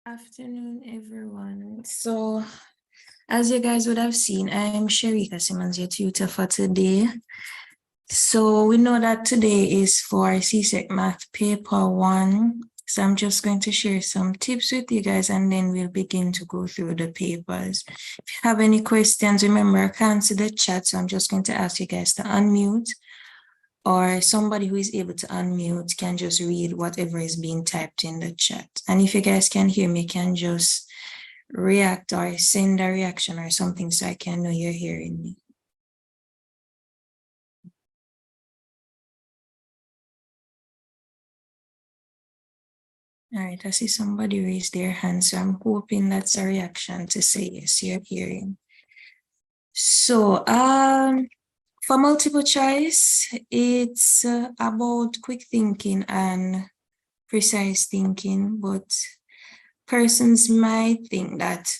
Afternoon, everyone. So, as you guys would have seen, I'm Sharika Simmons, your tutor for today. So, we know that today is for Csec Math Paper 1. So, I'm just going to share some tips with you guys and then we'll begin to go through the papers. If you have any questions, remember, I can't see the chat, so I'm just going to ask you guys to unmute. Or somebody who is able to unmute can just read whatever is being typed in the chat. And if you guys can hear me, can just react or send a reaction or something so I can know you're hearing me. All right, I see somebody raise their hand, so I'm hoping that's a reaction to say yes, you're hearing. So, for multiple choice, it's about quick thinking and precise thinking, but persons might think that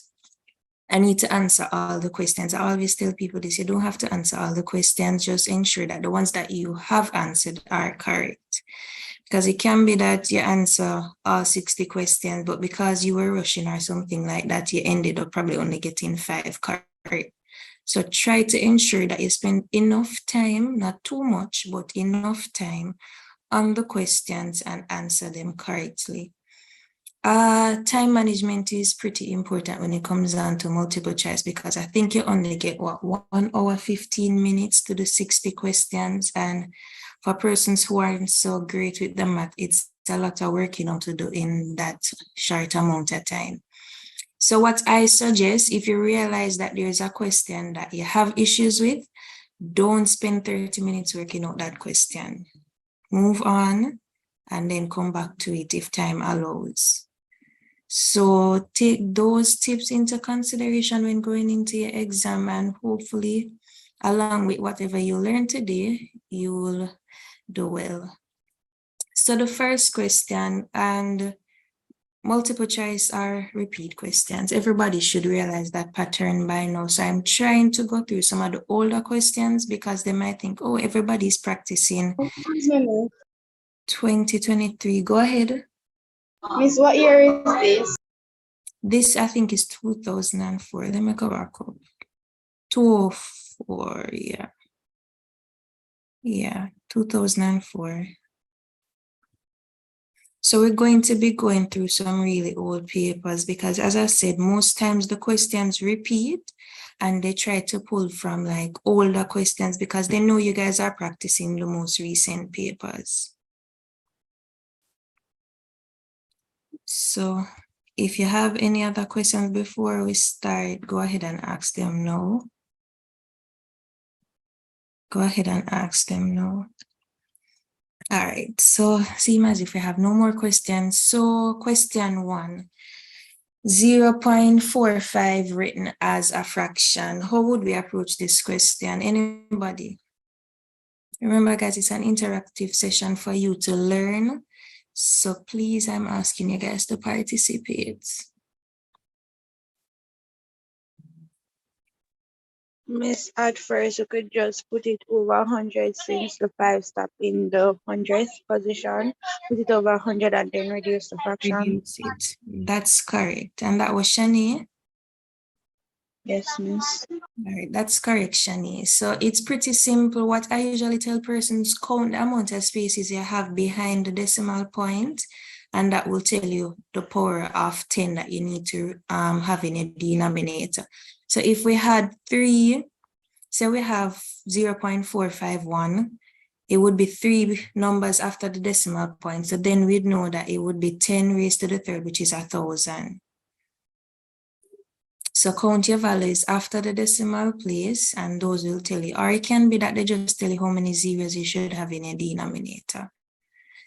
I need to answer all the questions. I always tell people this, you don't have to answer all the questions, just ensure that the ones that you have answered are correct. Because it can be that you answer all 60 questions, but because you were rushing or something like that, you ended up probably only getting 5 correct. So try to ensure that you spend enough time, not too much, but enough time on the questions and answer them correctly. Time management is pretty important when it comes down to multiple choice, because I think you only get 1 hour, 15 minutes to do 60 questions. And for persons who aren't so great with the math, it's a lot of work, to do in that short amount of time. So what I suggest, if you realize that there's a question that you have issues with, don't spend 30 minutes working out that question. Move on and then come back to it if time allows. So take those tips into consideration when going into your exam, and hopefully, along with whatever you learn today, you will do well. So the first question, and multiple choice are repeat questions. Everybody should realize that pattern by now. So I'm trying to go through some of the older questions because they might think, oh, everybody's practicing 2023. Go ahead. Miss, what year is this? This, I think, is 2004. Let me go back up. 2004, yeah. Yeah, 2004. So we're going to be going through some really old papers because, as I said, most times the questions repeat and they try to pull from like older questions because they know you guys are practicing the most recent papers. So if you have any other questions before we start, go ahead and ask them now. Go ahead and ask them now. All right, so seem as if we have no more questions. So question 1, 0.45 written as a fraction. How would we approach this question? Anybody? Remember, guys, it's an interactive session for you to learn. So please, I'm asking you guys to participate. Miss, at first you could just put it over 100 since the 5 stop in the 100th position. Put it over 100 and then reduce the fraction. Reduce it. That's correct. And that was Shani? Yes, Miss. All right, that's correct, Shani. So it's pretty simple. What I usually tell persons, count the amount of spaces you have behind the decimal point, and that will tell you the power of 10 that you need to have in a denominator. So if we had 3, say we have 0.451, it would be 3 numbers after the decimal point. So then we'd know that it would be 10 raised to the 3rd, which is 1,000. So count your values after the decimal place, and those will tell you, or it can be that they just tell you how many zeros you should have in a denominator.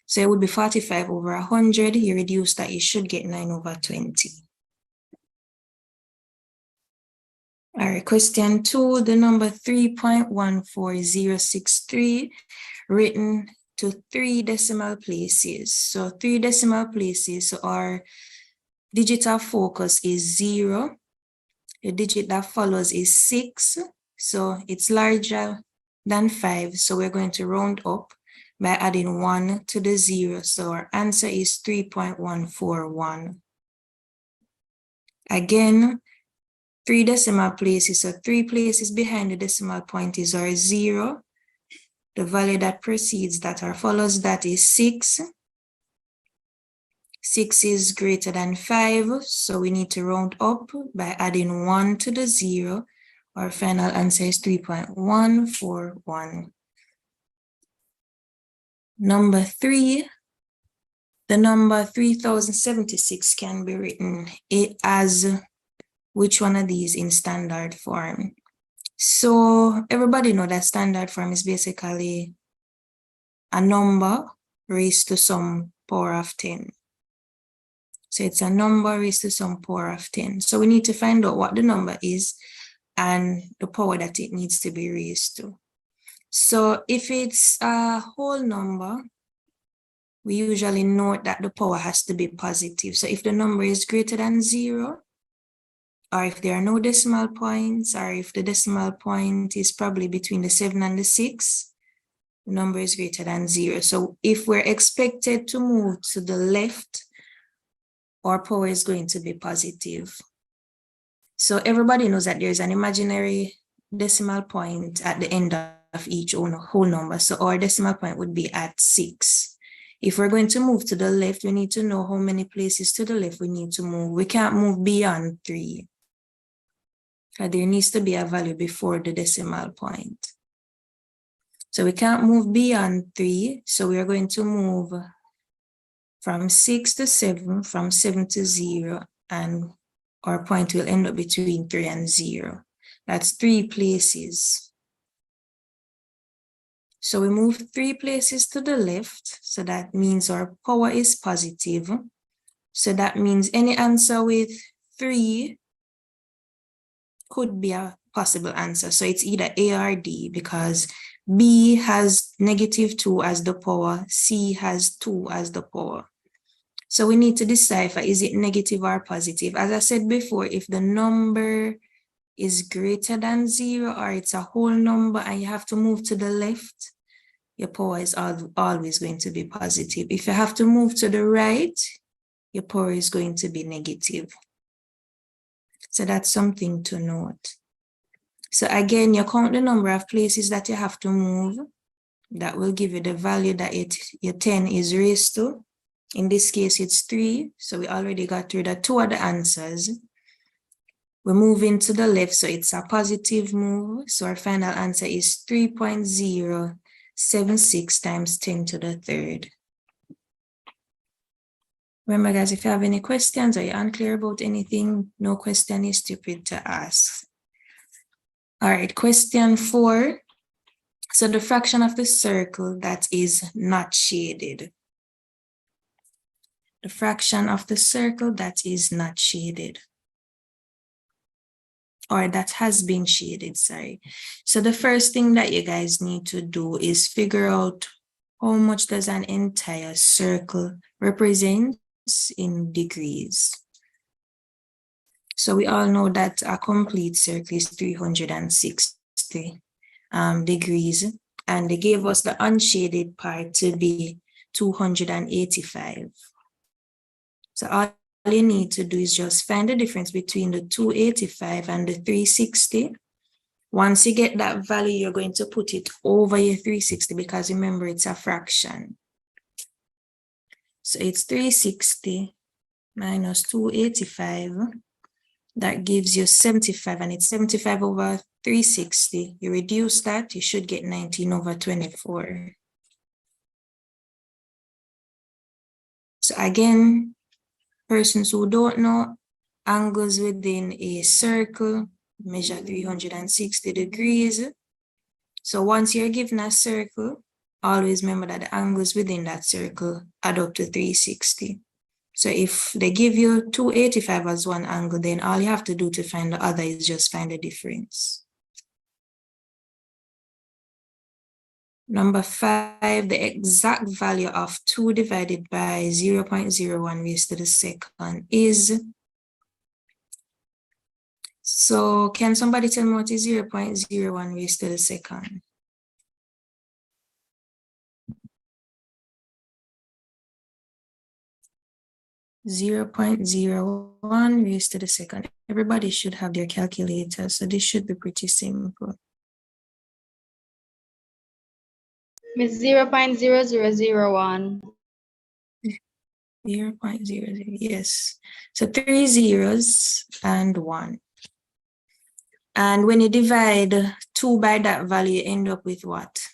So it would be 45 over 100. You reduce that, you should get 9 over 20. All right, question 2, the number 3.14063 written to 3 decimal places. So 3 decimal places, so our digit of focus is 0. The digit that follows is 6, so it's larger than 5, so we're going to round up by adding 1 to the 0, so our answer is 3.141. Again, 3 decimal places, so 3 places behind the decimal point is our 0. The value that precedes that or follows that is 6. 6 is greater than 5, so we need to round up by adding 1 to the 0. Our final answer is 3.141. Number 3, the number 3076 can be written as which one of these in standard form? So everybody know that standard form is basically a number raised to some power of 10. So it's a number raised to some power of 10. So we need to find out what the number is and the power that it needs to be raised to. So if it's a whole number, we usually note that the power has to be positive. So if the number is greater than 0, or if there are no decimal points, or if the decimal point is probably between the 7 and the 6, the number is greater than 0. So if we're expected to move to the left, our power is going to be positive. So everybody knows that there's an imaginary decimal point at the end of each whole number. So our decimal point would be at 6. If we're going to move to the left, we need to know how many places to the left we need to move. We can't move beyond 3. There needs to be a value before the decimal point. So we can't move beyond 3. So we are going to move from 6 to 7, from 7 to 0, and our point will end up between 3 and 0. That's 3 places. So we move 3 places to the left. So that means our power is positive. So that means any answer with 3 could be a possible answer. So it's either A or D, because B has -2 as the power, C has 2 as the power. So we need to decipher, is it negative or positive? As I said before, if the number is greater than 0 or it's a whole number and you have to move to the left, your power is always going to be positive. If you have to move to the right, your power is going to be negative. So that's something to note. So again, you count the number of places that you have to move. That will give you the value that your 10 is raised to. In this case, it's 3. So we already got rid of 2 of the answers. We're moving to the left, so it's a positive move. So our final answer is 3.076 times 10 to the third. Remember, guys, if you have any questions or you're unclear about anything, no question is stupid to ask. All right, question 4. So the fraction of the circle that is not shaded. The fraction of the circle that is not shaded. Or that has been shaded, sorry. So the first thing that you guys need to do is figure out how much does an entire circle represent in degrees. So we all know that a complete circle is 360 degrees, and they gave us the unshaded part to be 285. So all you need to do is just find the difference between the 285 and the 360. Once you get that value, you're going to put it over your 360 because remember, it's a fraction. So it's 360 minus 285. That gives you 75, and it's 75 over 360. You reduce that, you should get 19 over 24. So again, persons who don't know, angles within a circle measure 360 degrees. So once you're given a circle, always remember that the angles within that circle add up to 360. So if they give you 285 as one angle, then all you have to do to find the other is just find the difference. Number 5, the exact value of 2 divided by 0.01 raised to the second is. So can somebody tell me what is 0.01 raised to the second? (0.01 raised to the second. Everybody should have their calculator, so this should be pretty simple. Miss 0.0001. 0.00, yes. So 3 zeros and 1. And when you divide 2 by that value, you end up with what?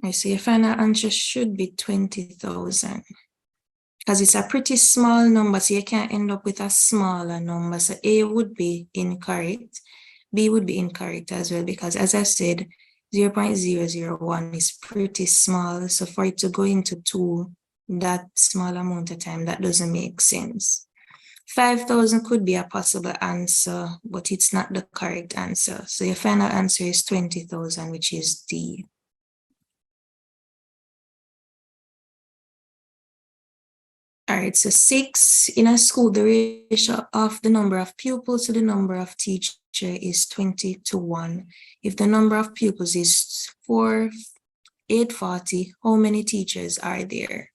I see your final answer should be 20,000. Because it's a pretty small number, so you can't end up with a smaller number. So A would be incorrect. B would be incorrect as well, because as I said, 0.001 is pretty small. So for it to go into 2, that small amount of time, that doesn't make sense. 5,000 could be a possible answer, but it's not the correct answer. So your final answer is 20,000, which is D. All right, so 6, in a school, the ratio of the number of pupils to the number of teachers is 20:1. If the number of pupils is 840, how many teachers are there?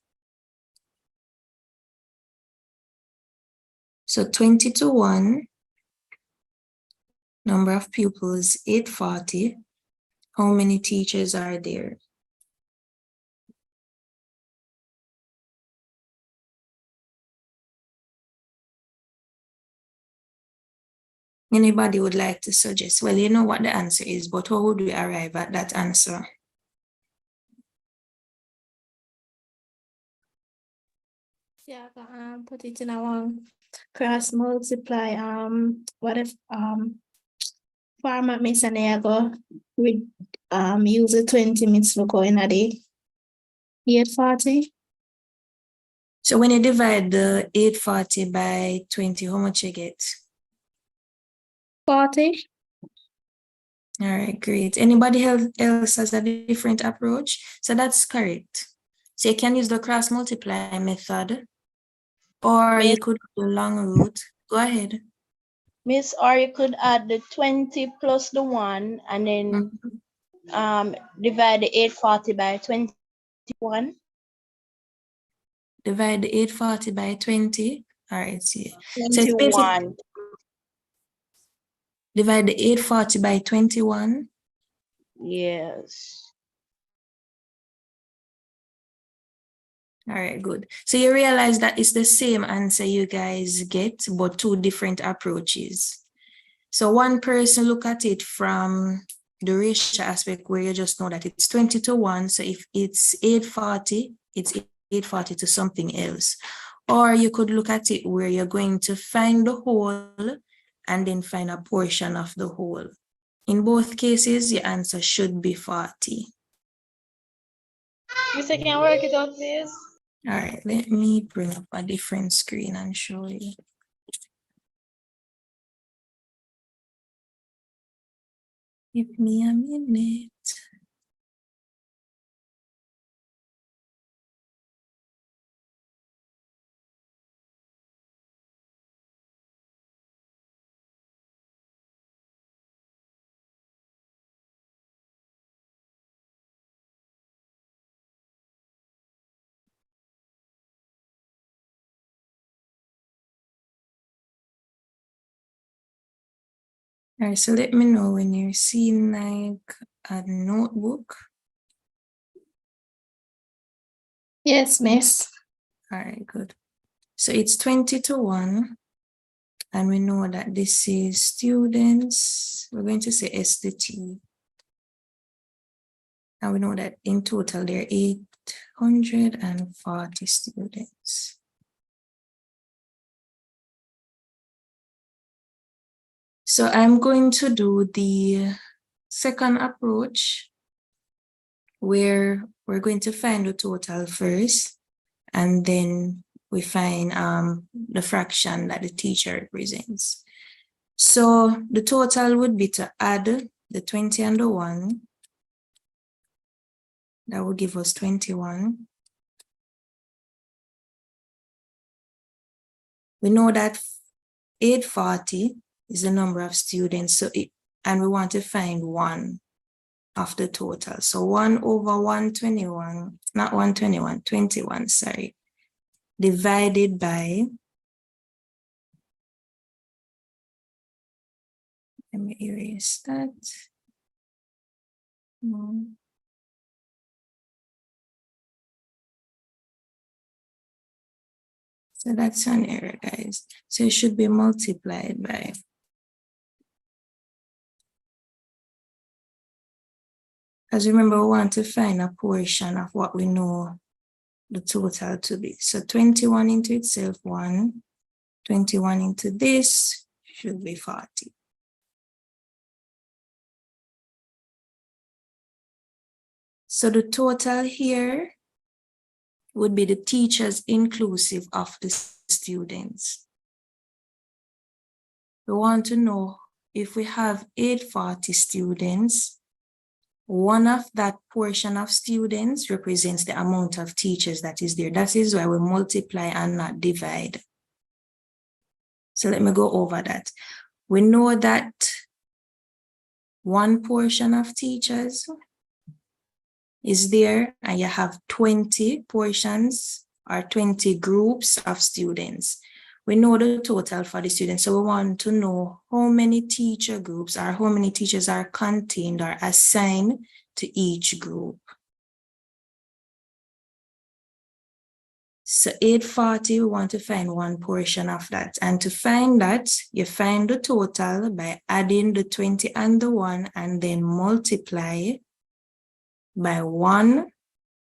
So 20:1, number of pupils 840, how many teachers are there? Anybody would like to suggest? Well, you know what the answer is, but how would we arrive at that answer? Yeah, I can put it in a one cross multiply. What if format miss and I go with use the 20 minutes for going a day. 840. So when you divide the 840 by 20, how much you get? 40. All right, great. Anybody else has a different approach? So that's correct. So you can use the cross multiply method, or you could do the long route. Go ahead. Miss, or you could add the 20 plus the 1 and then divide the 840 by 21. Divide the 840 by 20. All right, see. So it's 21. divide the 840 by 21. Yes. All right, good. So you realize that it's the same answer you guys get, but two different approaches. So one person look at it from the ratio aspect where you just know that it's 20 to 1. So if it's 840, it's 840 to something else. Or you could look at it where you're going to find the whole and then find a portion of the whole. In both cases, your answer should be 40. Mister, can work it out, please? All right, let me bring up a different screen and show you. Give me a minute. All right, so let me know when you're seeing like a notebook. Yes, miss. All right, good. So it's 20 to 1. And we know that this is students. We're going to say S to T. And we know that in total there are 840 students. So I'm going to do the second approach where we're going to find the total first, and then we find the fraction that the teacher represents. So the total would be to add the 20 and the 1. That would give us 21. We know that 840 is the number of students, and we want to find 1 of the total. So 1 over 121, not 121, 21, sorry, divided by, let me erase that. So that's an error, guys. So it should be multiplied by. Because remember, we want to find a portion of what we know the total to be. So 21 into itself, 1. 21 into this should be 40. So the total here would be the teachers inclusive of the students. We want to know if we have 840 students, one of that portion of students represents the amount of teachers that is there. That is why we multiply and not divide. So let me go over that. We know that one portion of teachers is there, and you have 20 portions or 20 groups of students. We know the total for the students, so we want to know how many teacher groups or how many teachers are contained or assigned to each group. So 840, we want to find one portion of that. And to find that, you find the total by adding the 20 and the 1 and then multiply by 1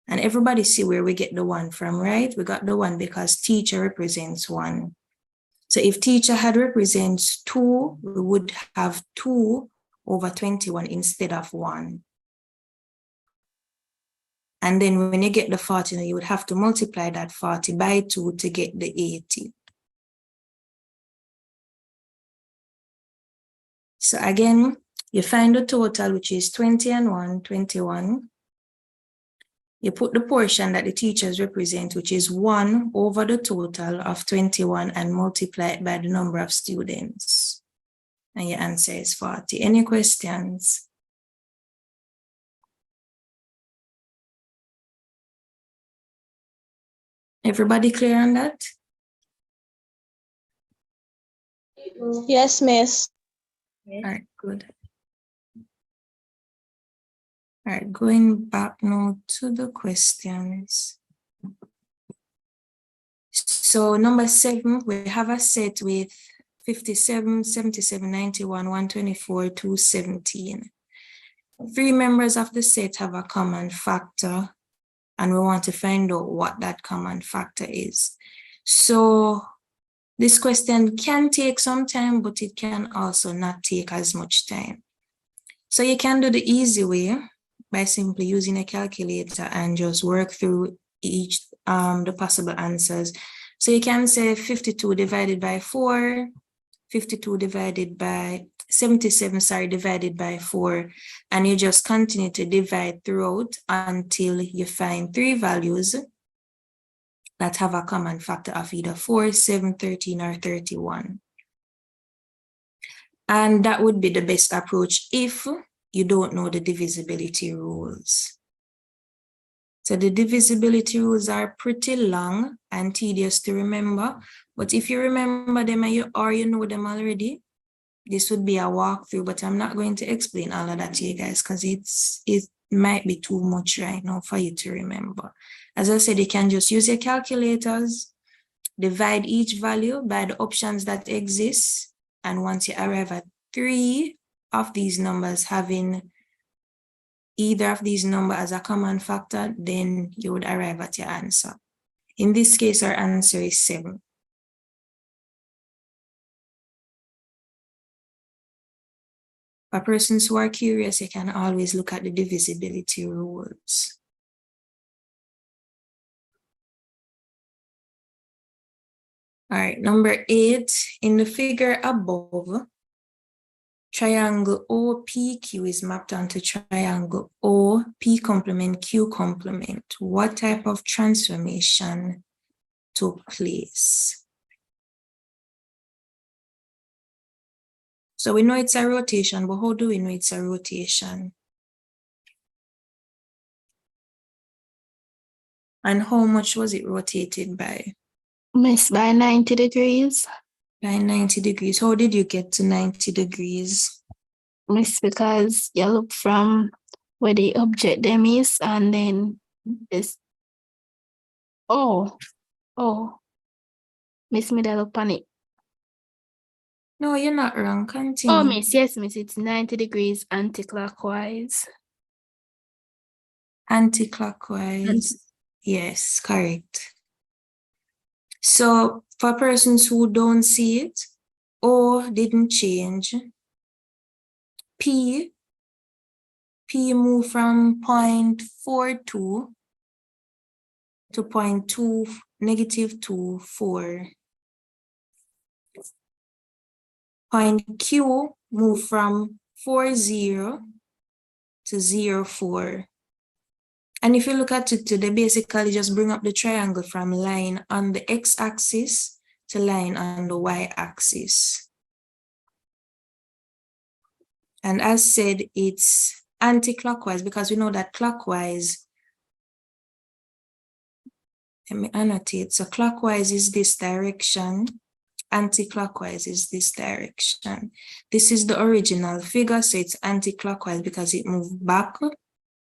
And everybody see where we get the 1 from, right? We got the 1 because teacher represents 1. So if teacher had represents 2, we would have 2 over 21 instead of 1. And then when you get the 40, you would have to multiply that 40 by 2 to get the 80. So again, you find the total, which is 20 and 1, 21. You put the portion that the teachers represent, which is 1 over the total of 21, and multiply it by the number of students. And your answer is 40. Any questions? Everybody clear on that? Yes, miss. All right, good. All right, going back now to the questions. So number 7, we have a set with 57, 77, 91, 124, 217. 3 members of the set have a common factor, and we want to find out what that common factor is. So this question can take some time, but it can also not take as much time. So you can do the easy way by simply using a calculator and just work through each the possible answers. So you can say 52 divided by 4, 52 divided by 77, divided by 4, and you just continue to divide throughout until you find 3 values that have a common factor of either 4, 7, 13, or 31. And that would be the best approach if you don't know the divisibility rules. So the divisibility rules are pretty long and tedious to remember, but if you remember them or you know them already, this would be a walkthrough, but I'm not going to explain all of that to you guys because it might be too much right now for you to remember. As I said, you can just use your calculators, divide each value by the options that exist, and once you arrive at 3 of these numbers having either of these numbers as a common factor, then you would arrive at your answer. In this case, our answer is 7. For persons who are curious, you can always look at the divisibility rules. All right, number 8, in the figure above, triangle OPQ is mapped onto triangle OP complement Q complement. What type of transformation took place? So we know it's a rotation, but how do we know it's a rotation? And how much was it rotated by? Miss, by 90 degrees. By 90 degrees. How did you get to 90 degrees? Miss, because you look from where the object them is, and then this. Oh. Miss, me that look on it. No, you're not wrong. Continue. Oh, miss, yes, miss, it's 90 degrees anti-clockwise. Anti-clockwise. Yes, correct. So for persons who don't see it or didn't change, P moved from 0.42 to 0.2, -2, 4. Point Q moved from 40 to 0.4. And if you look at it today, basically just bring up the triangle from line on the x-axis to line on the y-axis. And as said, it's anti-clockwise because we know that clockwise, let me annotate. So clockwise is this direction, anti-clockwise is this direction. This is the original figure, so it's anti-clockwise because it moved back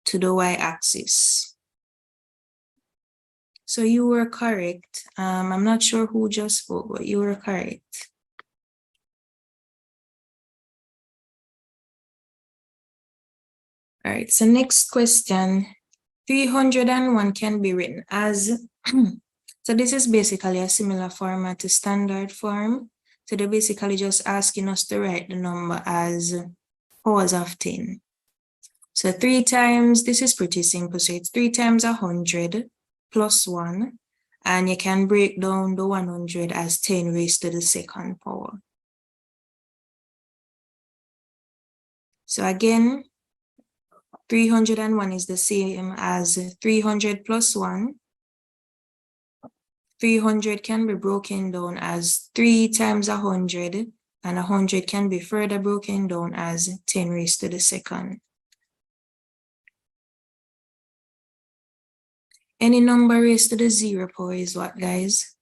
to the y-axis. So you were correct. I'm not sure who just spoke, but you were correct. All right, so next question, 301 can be written as, so this is basically a similar format to standard form. So they're basically just asking us to write the number as powers of 10. So 3 times, this is pretty simple. So it's 3 times 100 plus 1. And you can break down the 100 as 10 raised to the second power. So again, 301 is the same as 300 plus 1. 300 can be broken down as 3 times 100, and 100 can be further broken down as 10 raised to the second. Any number raised to the 0 power is what, guys?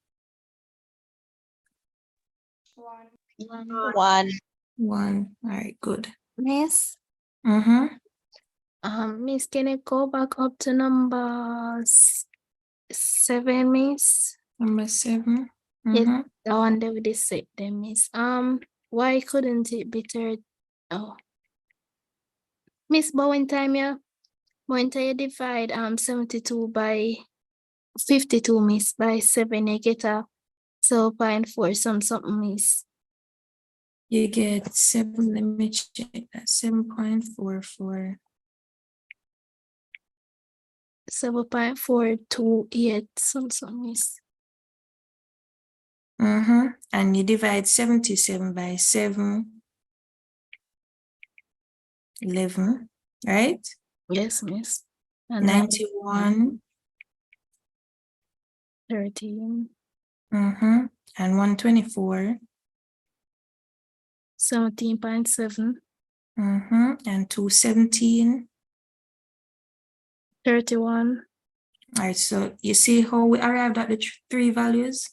1. 1. All right, good. Miss, Miss, can you go back up to number 7, Miss? Number 7. Yes, the one that we just said them, Miss. Why couldn't it be third? Oh, Miss, but when time you divide 72 by 52, Miss, by 7, you get a 0.4 something, Miss. You get 7, let me check that, 7.44. 7.428 something, Miss. And you divide 77 by 7, 11, right? Yes, Miss. And 91, 13, and 124, 17.7, and 217. 31. All right, so you see how we arrived at the 3 values?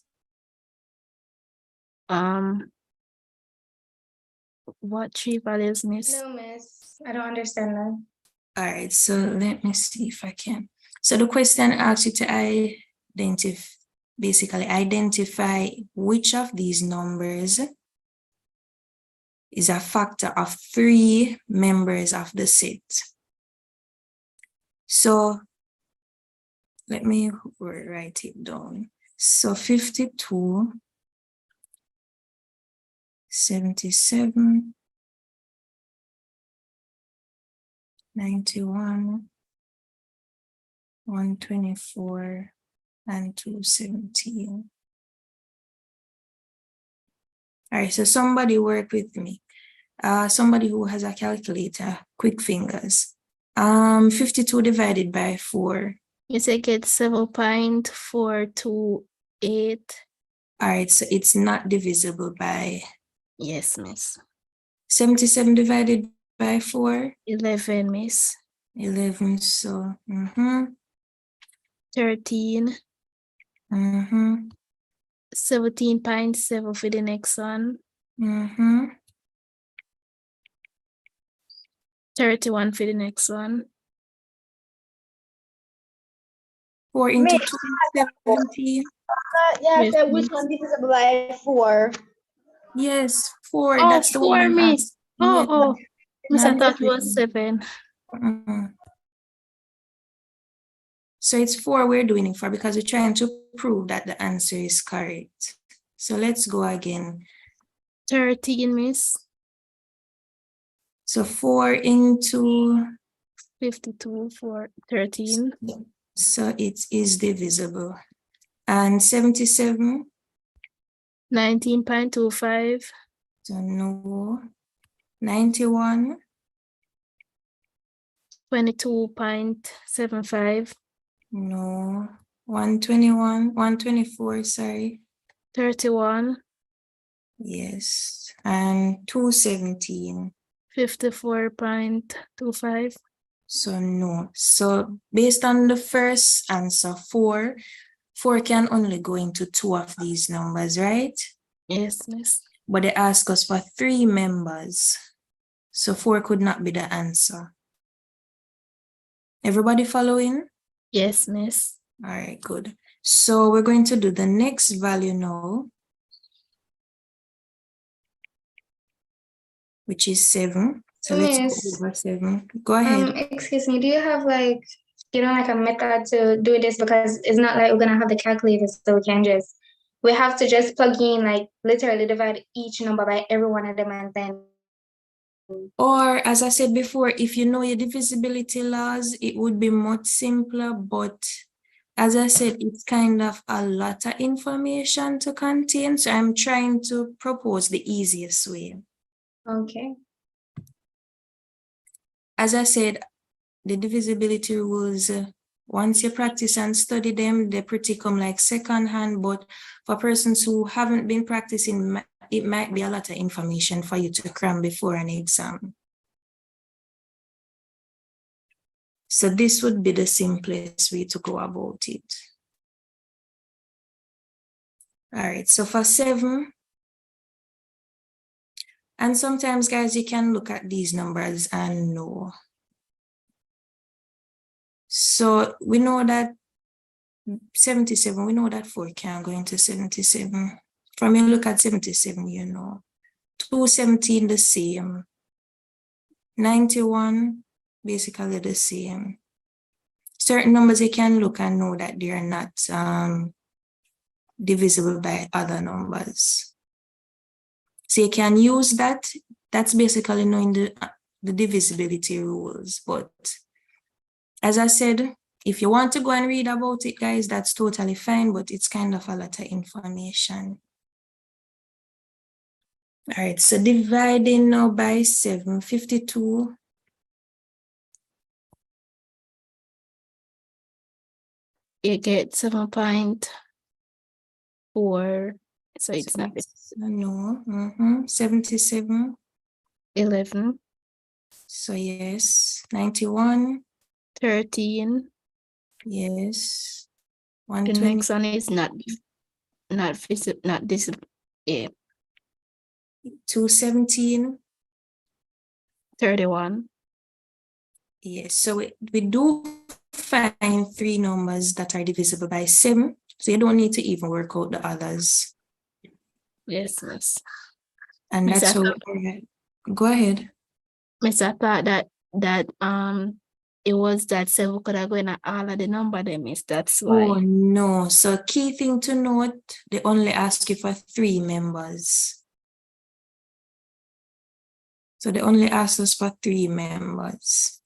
What 3 values, Miss? No, miss. I don't understand that. All right, so let me see if I can. So the question asks you to identify which of these numbers is a factor of 3 members of the set. So let me write it down. So 52, 77, 91, 124, and 217. All right, so somebody work with me. Somebody who has a calculator, quick fingers. 52 divided by 4. You say get 7.428. All right, so it's not divisible by. Yes, Miss. 77 divided by 4. 11, Miss. 11, so 13. 17.7 for the next one. 31 for the next one. 4 into Miss, 2 is 17. Yeah, Yes, so which miss. one divisible by 4? Yes, 4. Oh, That's the one 4, I'm Miss. asking. Oh, Miss, I not thought it was 11. 7. So it's 4 we're doing it for because we're trying to prove that the answer is correct. So let's go again. 13, Miss. So 4 into 52 for 13. so it is divisible. And 77, 19.25. so no. 91, 22.75. no. 121, 124, sorry. 31. Yes. And 217. 54.25. So no. So based on the first answer, 4 can only go into 2 of these numbers, right? Yes, Miss. But they ask us for 3 members. So 4 could not be the answer. Everybody following? Yes, Miss. All right, good. So we're going to do the next value now, which is 7. So let's go Miss, over 7. Go ahead. excuse me, do you have like like a method to do this, because it's not like we're gonna have the calculator, so we have to just plug in, like literally divide each number by every one of them, and then. Or as I said before, if you know your divisibility laws, it would be much simpler, but as I said, it's kind of a lot of information to contain, so I'm trying to propose the easiest way. Okay. As I said, the divisibility rules, once you practice and study them, they pretty come like secondhand, but for persons who haven't been practicing, it might be a lot of information for you to cram before an exam. So this would be the simplest way to go about it. All right, so for 7, and sometimes guys, you can look at these numbers and know. So we know that 77, we know that 4 can go into 77. From you look at 77, you know. 217 the same. 91, basically the same. Certain numbers you can look and know that they are not divisible by other numbers. So you can use that. That's basically knowing the divisibility rules. But as I said, if you want to go and read about it, guys, that's totally fine, but it's kind of a lot of information. All right, so dividing now by 7, 52. You get 7.4. So it's not No, 77. 11, So yes, 91. 13. Yes. The 120. next one is not this. Yeah, 217. 31. Yes, so we do find 3 numbers that are divisible by 7. So you don't need to even work out the others. Yes, miss. And Miss, that's how go ahead. Miss, I thought that it was that 7 could have gone at all of the number they miss. That's why. Oh no. So key thing to note, they only ask you for 3 members. So they only asked us for 3 members.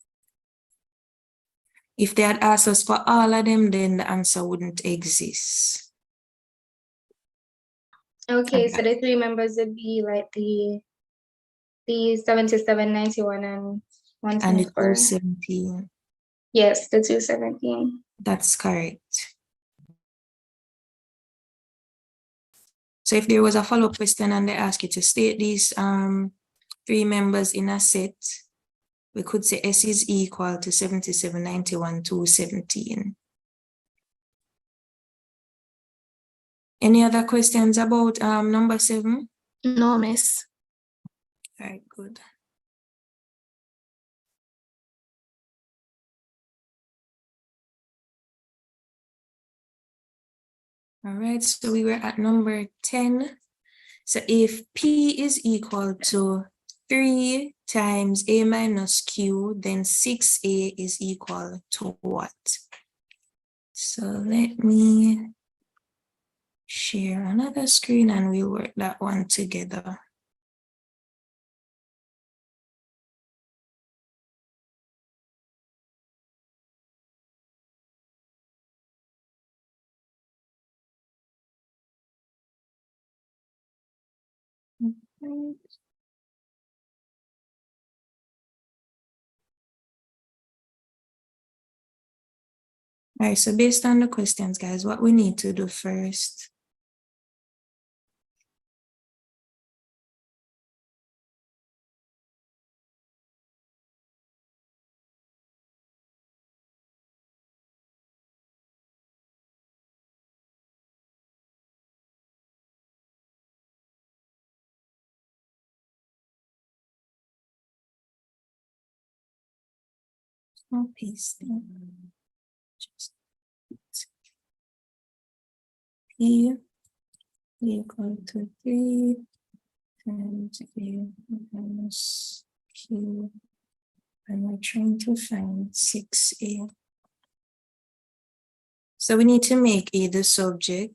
If they had asked us for all of them, then the answer wouldn't exist. Okay, so the 3 members would be like the 77, 91, and And the 124. 217. Yes, the 217. That's correct. So if there was a follow-up question and they ask you to state these 3 members in a set, we could say S is equal to 77, 91, 217. Any other questions about number 7? No, miss. All right, good. All right, so we were at number 10. So if P is equal to 3 times A minus Q, then 6A is equal to what? So let me share another screen and we'll work that one together. All right, so based on the questions, guys, what we need to do first. I'll paste them. Just P equal to 3 times A minus Q. And we're trying to find 6A. So we need to make A the subject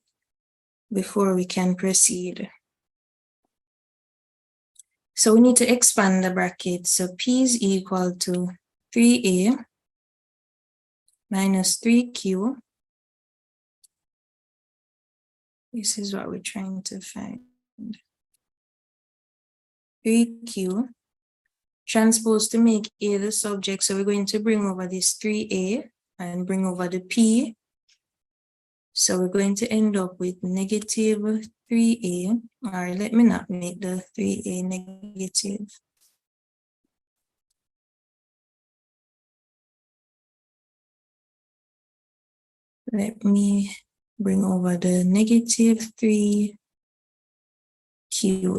before we can proceed. So we need to expand the bracket. So P is equal to 3A minus 3Q. This is what we're trying to find. 3Q transpose to make A the subject. So we're going to bring over this 3A and bring over the P. So we're going to end up with negative 3A, or let me not make the 3A negative. Let me bring over the negative 3Q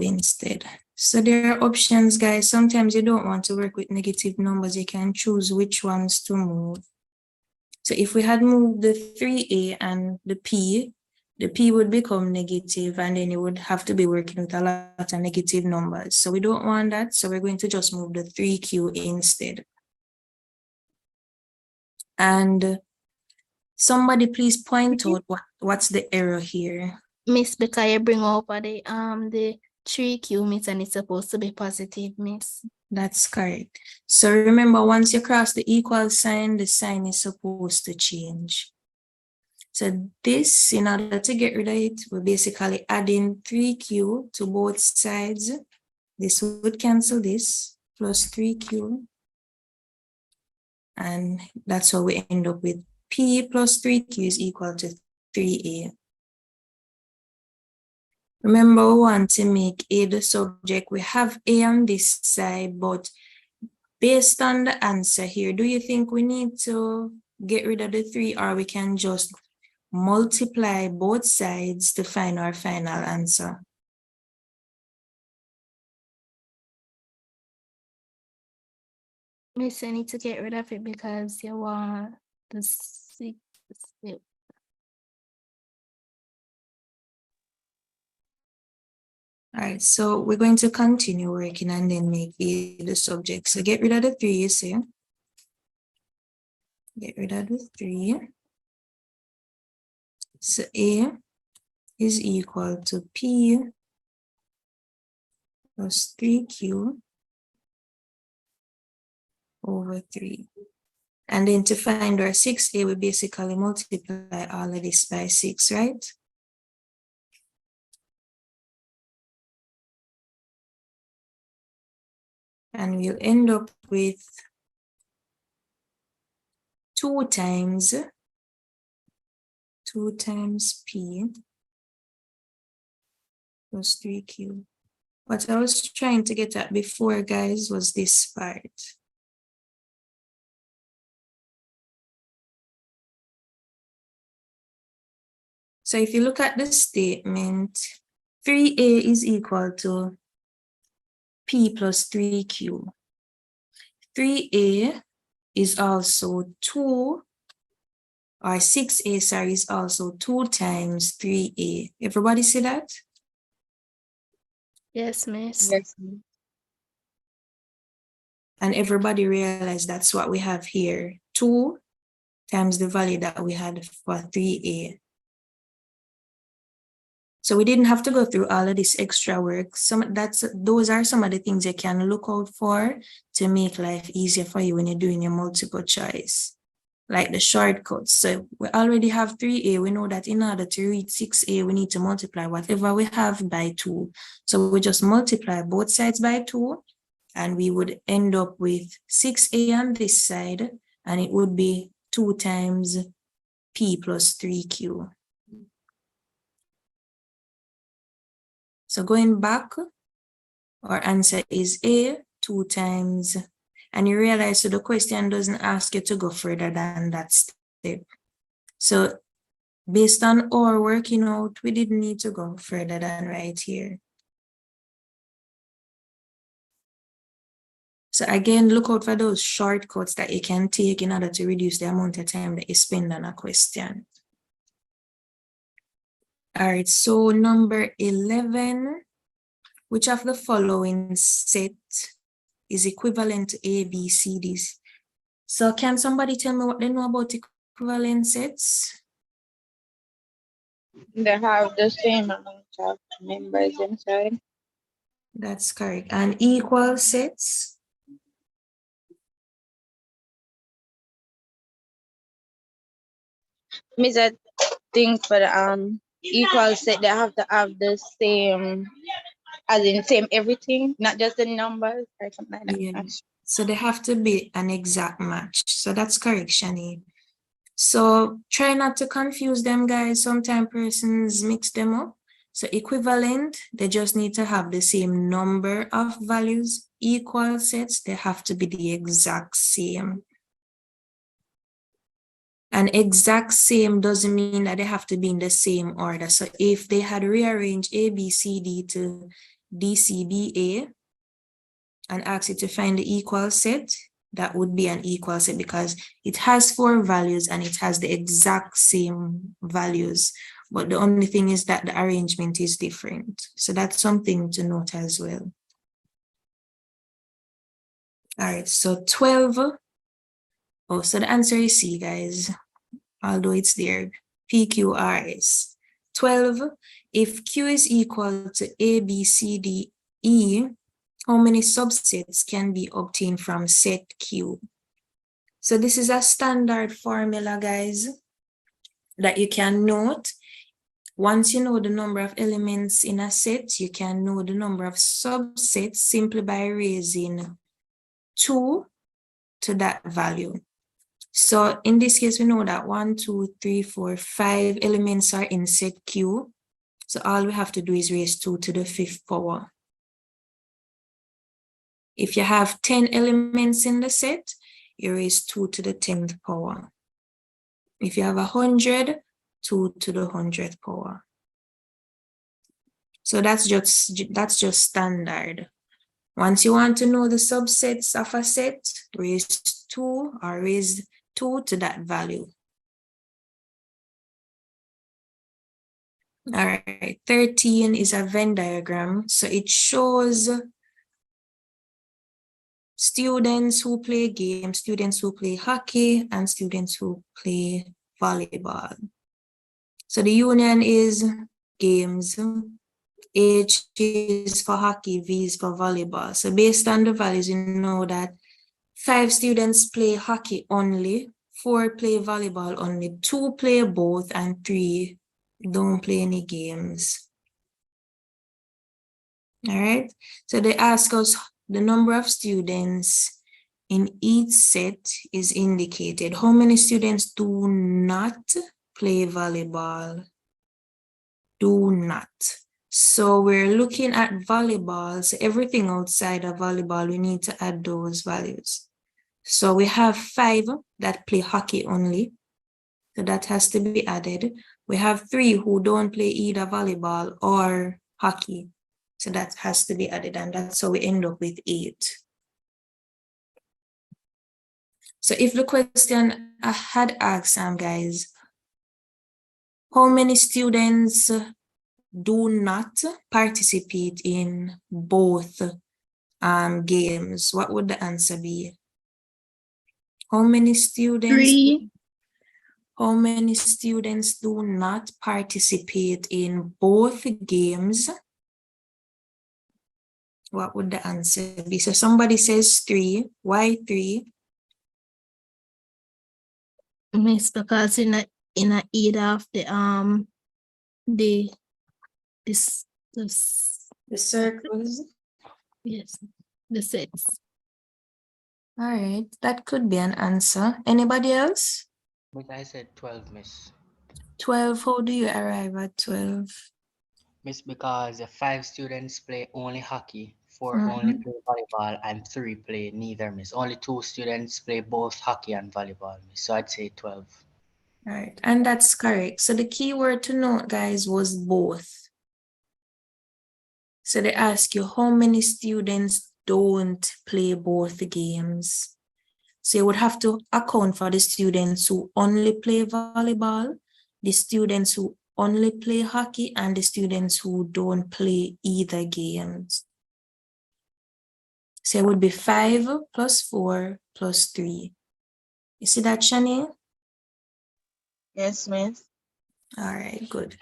instead. So there are options, guys. Sometimes you don't want to work with negative numbers. You can choose which ones to move. So if we had moved the 3A and the P would become negative, and then you would have to be working with a lot of negative numbers. So we don't want that. So we're going to just move the 3Q instead. And somebody please point out what's the error here. Miss, because you bring over the 3Q, Miss, and it's supposed to be positive, Miss. That's correct. So remember, once you cross the equal sign, the sign is supposed to change. So this, in order to get rid of it, we're basically adding 3Q to both sides. This would cancel this, plus 3Q. And that's how we end up with P plus 3Q is equal to 3A. Remember, we want to make A the subject. We have A on this side, but based on the answer here, do you think we need to get rid of the 3, or we can just multiply both sides to find our final answer? Miss, I need to get rid of it because you want the 6. All right, so we're going to continue working and then make A the subject. So get rid of the 3, you see? Get rid of the 3. So A is equal to P plus 3Q over 3. And then to find our 6A, we basically multiply all of this by 6, right? And we'll end up with 2 times P plus 3Q. What I was trying to get at before, guys, was this part. So if you look at the statement, 3A is equal to P plus 3Q. 3A is also 2, or 6A, sorry, is also 2 times 3A. Everybody see that? Yes, Miss. Yes. And everybody realize that's what we have here. 2 times the value that we had for 3A. So we didn't have to go through all of this extra work. Those are some of the things you can look out for to make life easier for you when you're doing your multiple choice, like the shortcuts. So we already have 3A. We know that in order to reach 6A, we need to multiply whatever we have by 2. So we just multiply both sides by 2, and we would end up with 6A on this side, and it would be 2 times P plus 3Q. So going back, our answer is A, 2 times, and you realize so the question doesn't ask you to go further than that step. So based on our working out, we didn't need to go further than right here. So again, look out for those shortcuts that you can take in order to reduce the amount of time that you spend on a question. All right, so number 11, which of the following set is equivalent to A, B, C, D? So can somebody tell me what they know about equivalent sets? They have the same amount of members inside. That's correct. And equal sets? Miss, I think for the equal set, they have to have the same, as in same everything, not just the numbers or something like that. Yeah. So they have to be an exact match. So that's correct, Shani. So try not to confuse them, guys. Sometimes persons mix them up. So equivalent, they just need to have the same number of values. Equal sets, they have to be the exact same. And exact same doesn't mean that they have to be in the same order. So if they had rearranged A, B, C, D to D, C, B, A and asked you to find the equal set, that would be an equal set because it has 4 values and it has the exact same values. But the only thing is that the arrangement is different. So that's something to note as well. All right, so 12. Oh, so the answer is C, guys. Although it's there, PQRS. 12, if Q is equal to A, B, C, D, E, how many subsets can be obtained from set Q? So this is a standard formula, guys, that you can note. Once you know the number of elements in a set, you can know the number of subsets simply by raising 2 to that value. So in this case, we know that 1, 2, 3, 4, 5 elements are in set Q. So all we have to do is raise 2 to the 5th power. If you have 10 elements in the set, you raise 2 to the 10th power. If you have 100, 2 to the 100th power. So that's just standard. Once you want to know the subsets of a set, raise 2 or raise 2 to that value. All right, 13 is a Venn diagram. So it shows students who play games, students who play hockey, and students who play volleyball. So the union is games. H is for hockey, V is for volleyball. So based on the values, you know that 5 students play hockey only, 4 play volleyball only, 2 play both, and 3 don't play any games. All right, so they ask us the number of students in each set is indicated. How many students do not play volleyball? Do not. So we're looking at volleyball. So everything outside of volleyball, we need to add those values. So we have 5 that play hockey only. So that has to be added. We have 3 who don't play either volleyball or hockey. So that has to be added, and that's how we end up with 8. So if the question I had asked guys, how many students do not participate in both games, what would the answer be? How many students? 3. How many students do not participate in both games? What would the answer be? So somebody says 3. Why 3? Miss, because in a either of the circles. yes, the sets. All right, that could be an answer. Anybody else? But I said 12, miss. 12, how do you arrive at 12? Miss, because 5 students play only hockey, 4 only play volleyball, and 3 play neither, miss. Only 2 students play both hockey and volleyball, miss. So I'd say 12. All right, and that's correct. So the key word to note, guys, was both. So they ask you how many students don't play both games. So you would have to account for the students who only play volleyball, the students who only play hockey, and the students who don't play either games. So it would be 5 plus 4 plus 3. You see that, Shani? Yes, miss. All right, good.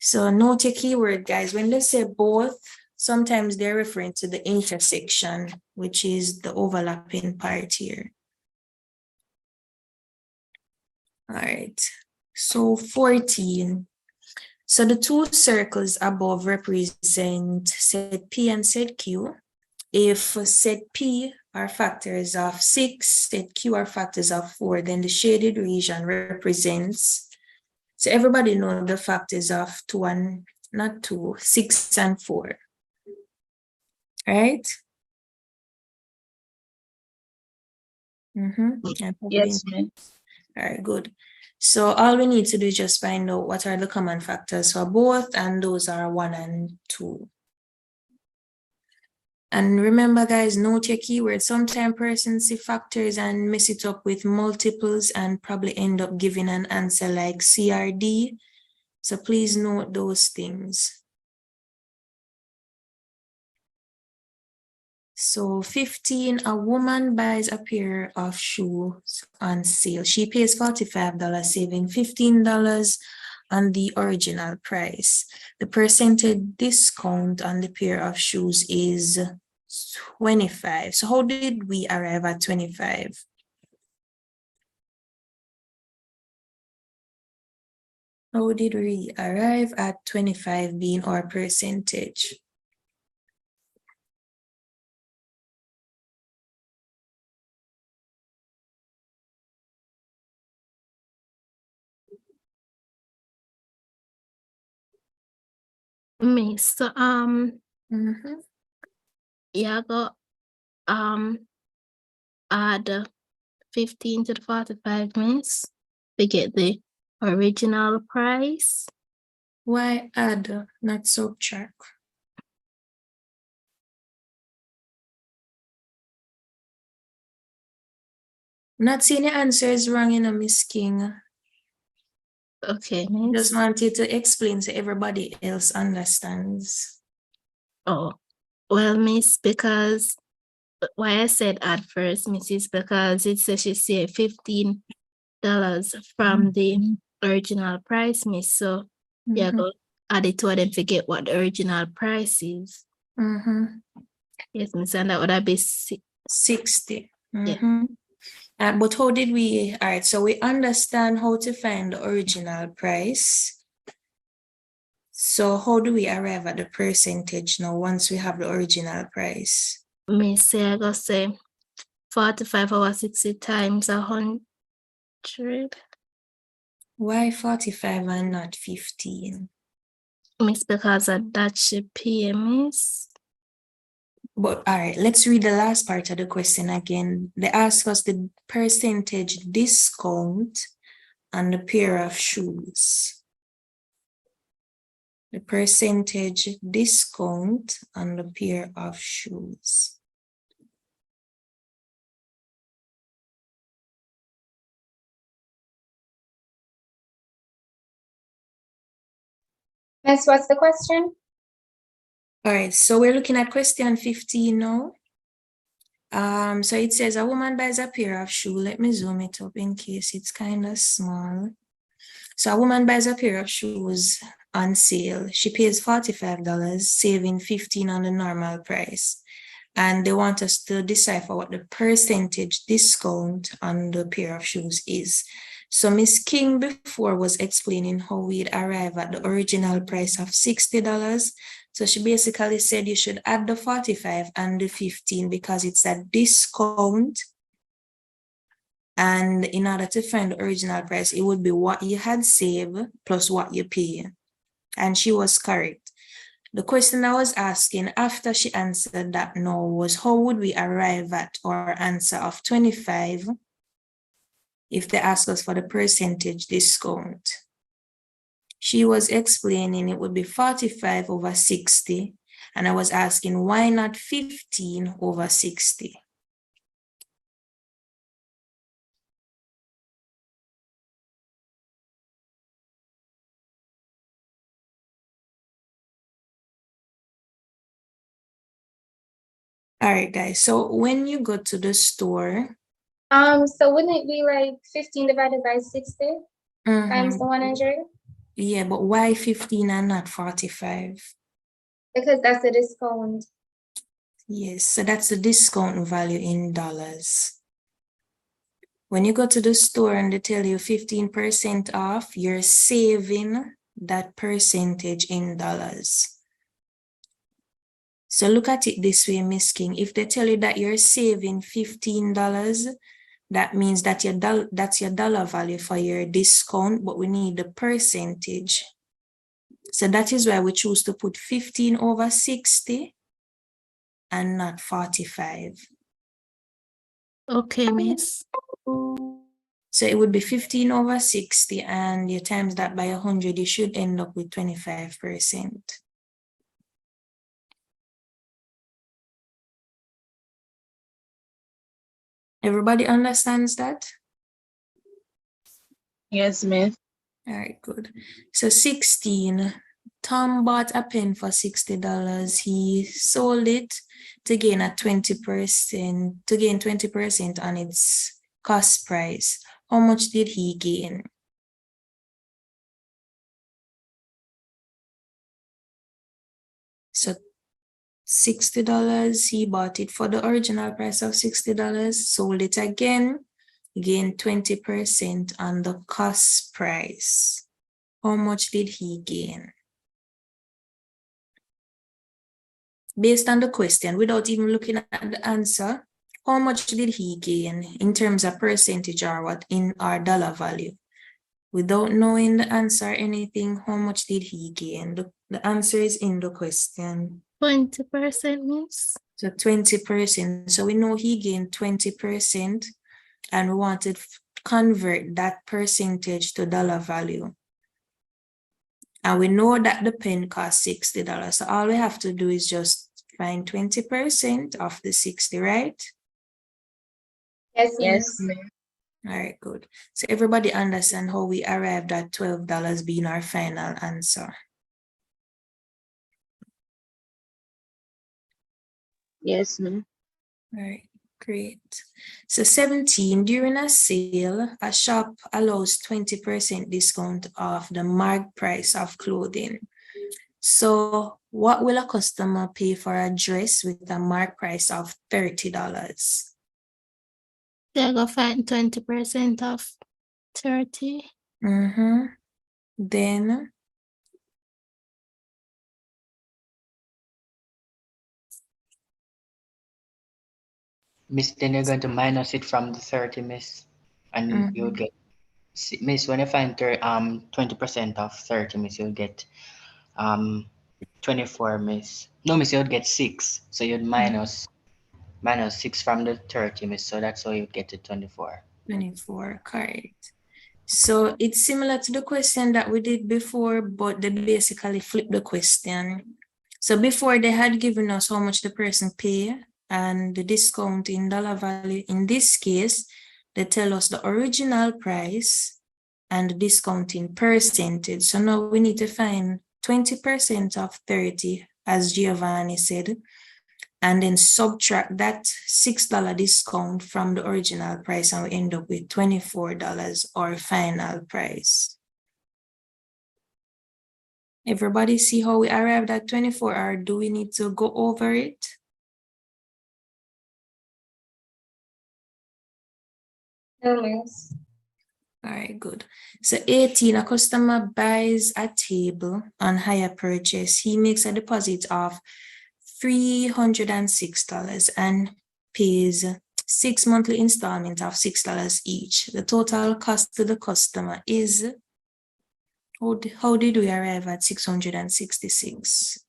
So note your keyword, guys. When they say both, sometimes they're referring to the intersection, which is the overlapping part here. All right, so 14. So the two circles above represent set P and set Q. If set P are factors of 6, set Q are factors of 4, then the shaded region represents, so everybody knows the factors of 2 and, not 2, 6 and 4, right? Yes, ma'am. All right, good. So all we need to do is just find out what are the common factors for both, and those are 1 and 2. And remember, guys, note your keywords. Sometimes persons see factors and mess it up with multiples and probably end up giving an answer like CRD. So please note those things. So 15, a woman buys a pair of shoes on sale. She pays $45, saving $15 on the original price. The percentage discount on the pair of shoes is 25. So how did we arrive at 25? How did we arrive at 25 being our percentage? Miss, so yeah, go add 15 to the 45 minutes to get the original price. Why add, not subtract? Not seeing the answer is wrong, Miss King. Okay, miss. Just want you to explain so everybody else understands. Oh, well, miss, because why I said at first, miss, is because it says she saved $15 from the original price, miss. So yeah, go add it to it and forget what the original price is. Yes, miss, and that would be 60. Yeah. But how did we, all right, so we understand how to find the original price. So how do we arrive at the percentage now once we have the original price? Miss, say I go say 45 over 60 times 100. Why 45 and not 15? Miss, because of that she pay, miss. But all right, let's read the last part of the question again. They ask us the percentage discount on the pair of shoes. The percentage discount on the pair of shoes. Miss, what's the question? All right, so we're looking at question 15 now. So it says a woman buys a pair of shoes. Let me zoom it up in case it's kind of small. So a woman buys a pair of shoes on sale. She pays $45, saving $15 on the normal price. And they want us to decipher what the percentage discount on the pair of shoes is. So Miss King before was explaining how we'd arrive at the original price of $60. So she basically said you should add the 45 and the 15 because it's a discount. And in order to find the original price, it would be what you had saved plus what you pay. And she was correct. The question I was asking after she answered that no was how would we arrive at our answer of 25 if they ask us for the percentage discount? She was explaining it would be 45 over 60. And I was asking why not 15 over 60? All right, guys. So when you go to the store. So wouldn't it be like 15 divided by 60 times the 100? Yeah, but why 15 and not 45? Because that's the discount. Yes, so that's the discount value in dollars. When you go to the store and they tell you 15% off, you're saving that percentage in dollars. So look at it this way, Miss King. If they tell you that you're saving $15, that means that that's your dollar value for your discount, but we need the percentage. So that is why we choose to put 15 over 60 and not 45. Okay, miss. So it would be 15 over 60 and you times that by 100, you should end up with 25%. Everybody understands that? Yes, miss. All right, good. So 16, Tom bought a pen for $60. He sold it to gain a 20%, to gain 20% on its cost price. How much did he gain? So $60, he bought it for the original price of $60, sold it again, gained 20% on the cost price. How much did he gain? Based on the question, without even looking at the answer, how much did he gain in terms of percentage or what in our dollar value? Without knowing the answer or anything, how much did he gain? The answer is in the question. 20%, miss. So 20%. So we know he gained 20% and we wanted to convert that percentage to dollar value. And we know that the pen costs $60. So all we have to do is just find 20% of the 60, right? Yes, Yes, miss. miss. All right, good. So everybody understand how we arrived at $12 being our final answer. Yes, miss. All right, great. So 17, during a sale, a shop allows 20% discount off the marked price of clothing. So what will a customer pay for a dress with a marked price of $30? They're gonna find 20% off 30. Then Miss, then you're going to minus it from the 30, miss. And you would get, miss, when you find 20% of 30, miss, you'll get 24, miss. No, miss, you would get 6. So you'd minus 6 from the 30, miss. So that's how you get to 24. 24, correct. So it's similar to the question that we did before, but they basically flipped the question. So before they had given us how much the person pay and the discount in dollar value. In this case, they tell us the original price and the discount in percentage. So now we need to find 20% of 30, as Giovanni said, and then subtract that $6 discount from the original price and we end up with $24, our final price. Everybody see how we arrived at 24, or do we need to go over it? No, miss. All right, good. So 18, a customer buys a table on hire purchase. He makes a deposit of $306 and pays 6 monthly installments of $6 each. The total cost to the customer is, how did we arrive at 666?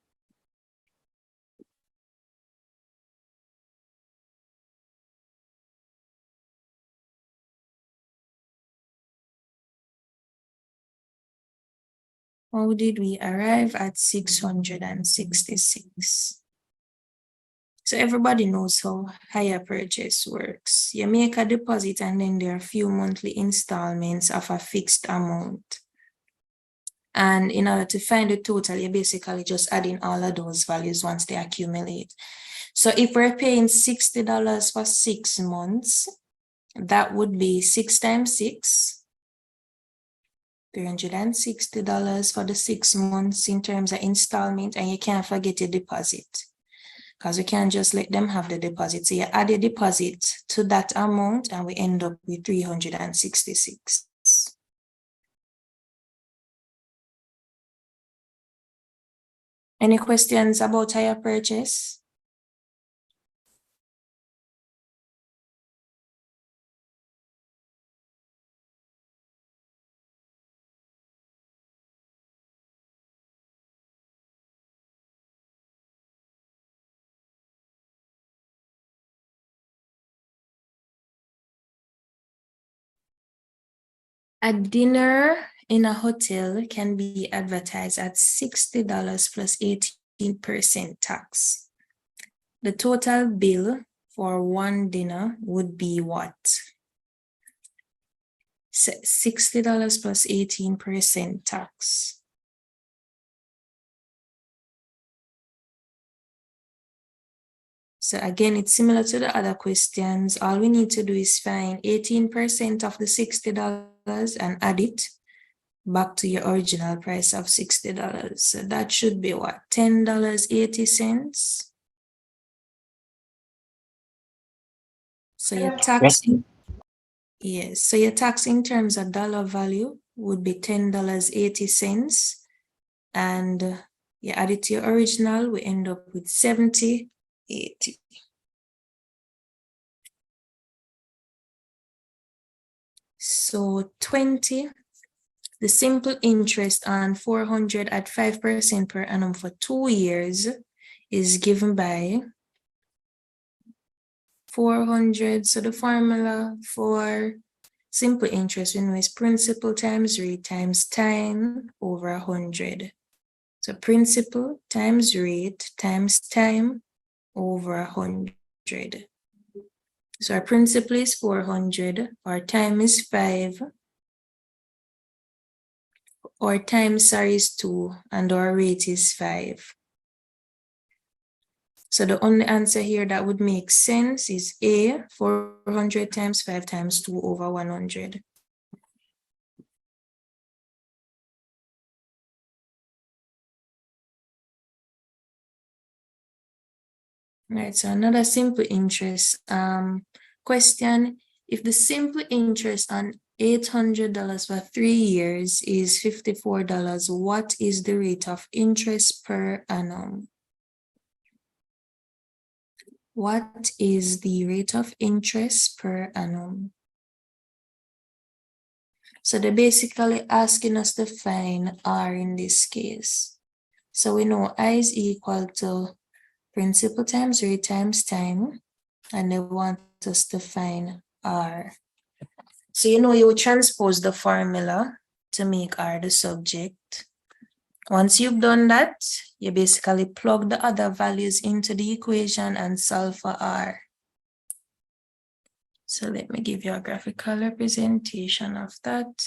How did we arrive at 666? So everybody knows how hire purchase works. You make a deposit and then there are a few monthly installments of a fixed amount. And in order to find the total, you're basically just adding all of those values once they accumulate. So if we're paying $60 for 6 months, that would be 6 times 6. $360 for the 6 months in terms of installment, and you can't forget a deposit because we can't just let them have the deposit. So you add a deposit to that amount and we end up with 366. Any questions about hire purchase? A dinner in a hotel can be advertised at $60 plus 18% tax. The total bill for one dinner would be what? $60 plus 18% tax. So again, it's similar to the other questions. All we need to do is find 18% of the $60 and add it back to your original price of $60. So that should be what? $10.80. So your tax, yes. So your tax in terms of dollar value would be $10.80. And you add it to your original, we end up with $70.80. So 20, the simple interest on 400 at 5% per annum for 2 years is given by 400. So the formula for simple interest, we know, is principal times rate times time over 100. So principal times rate times time over 100. So our principal is 400, our time is 5, our time, is 2, and our rate is 5. So the only answer here that would make sense is A, 400 times 5 times 2 over 100. Right, so another simple interest question. If the simple interest on $800 for 3 years is $54, what is the rate of interest per annum? What is the rate of interest per annum? So they're basically asking us to find R in this case. So we know I is equal to principal times rate times time, and they want us to find R. So you know you transpose the formula to make R the subject. Once you've done that, you basically plug the other values into the equation and solve for R. So let me give you a graphical representation of that.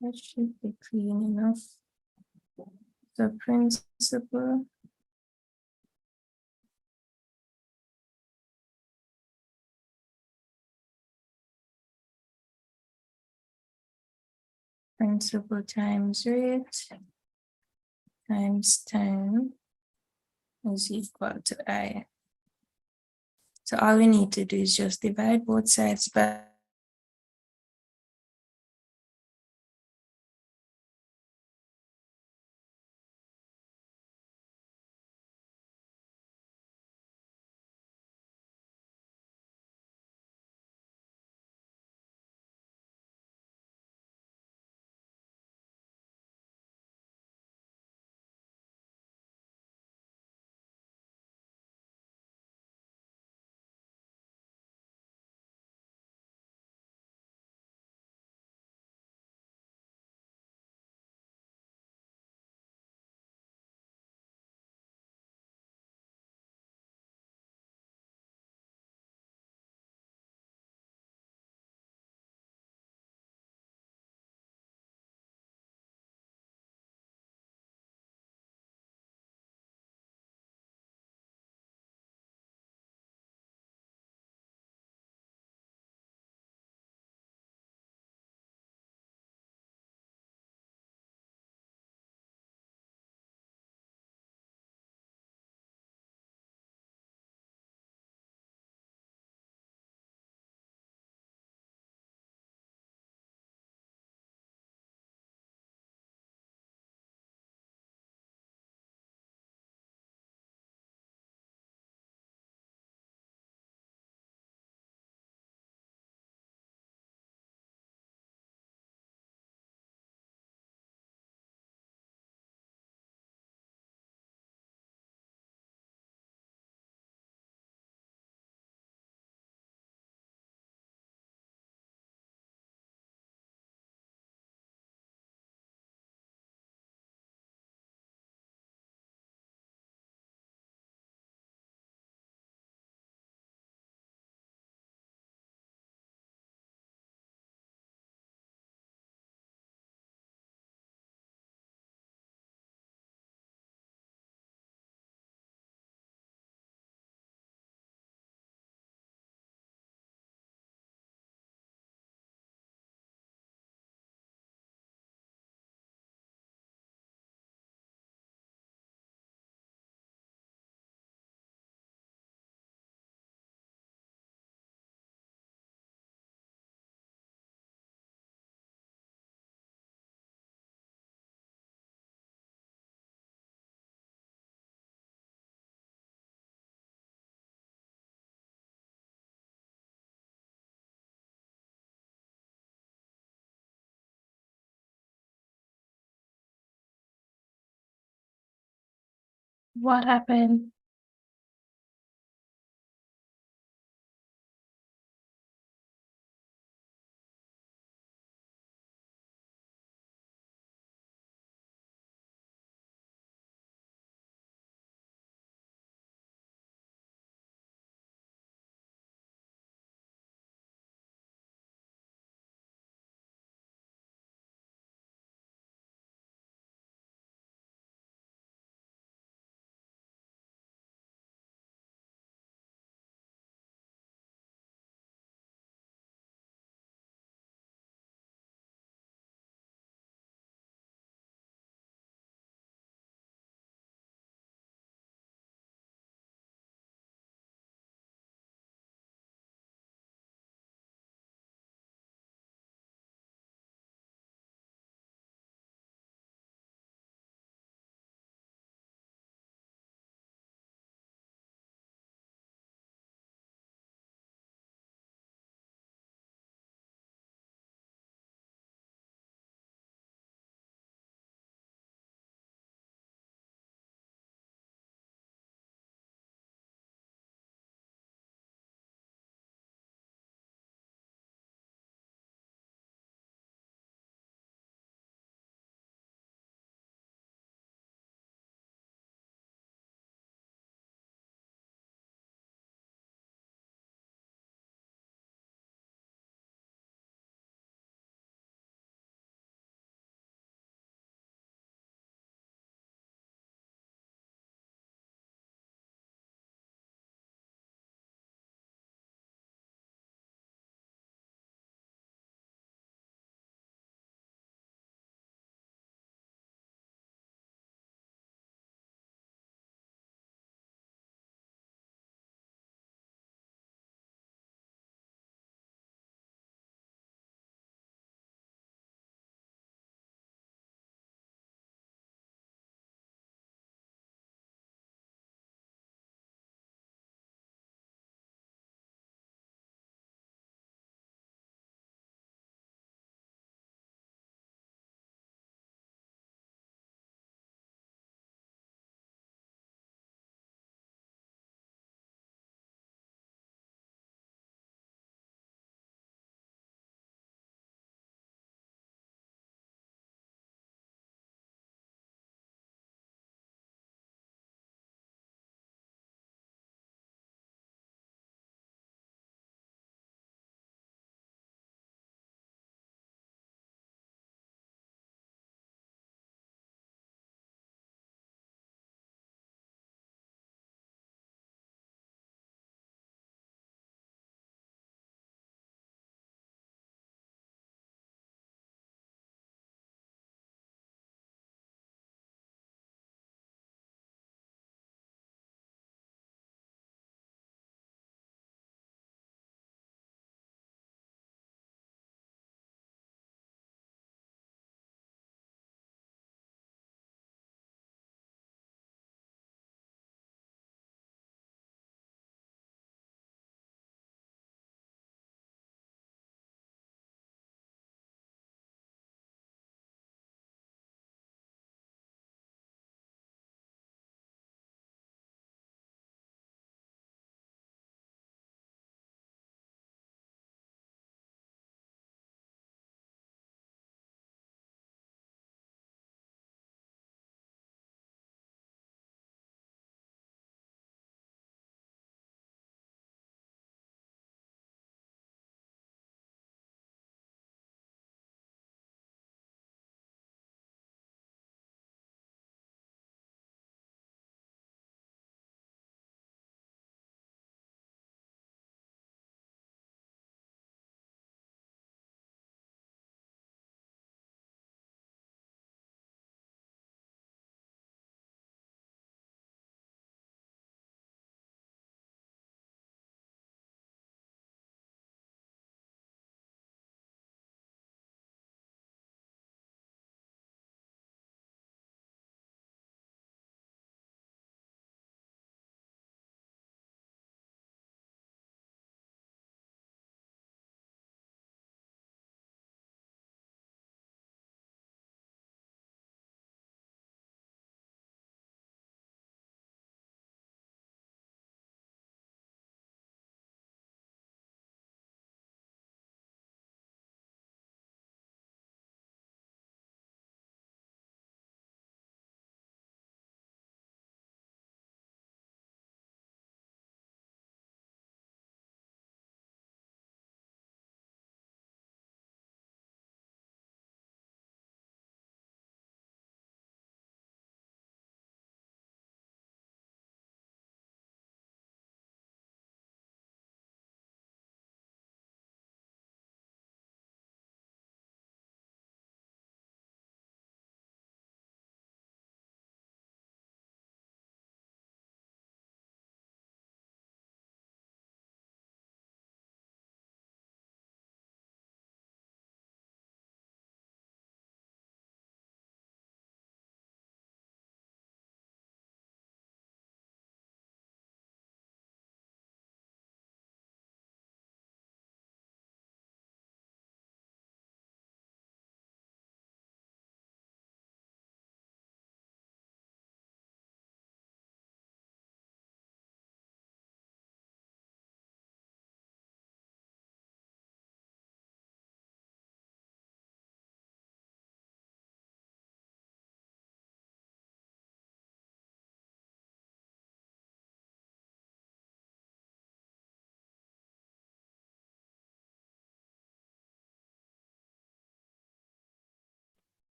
That should be clean enough. The principal times rate times time is equal to I. So all we need to do is just divide both sides by What happened?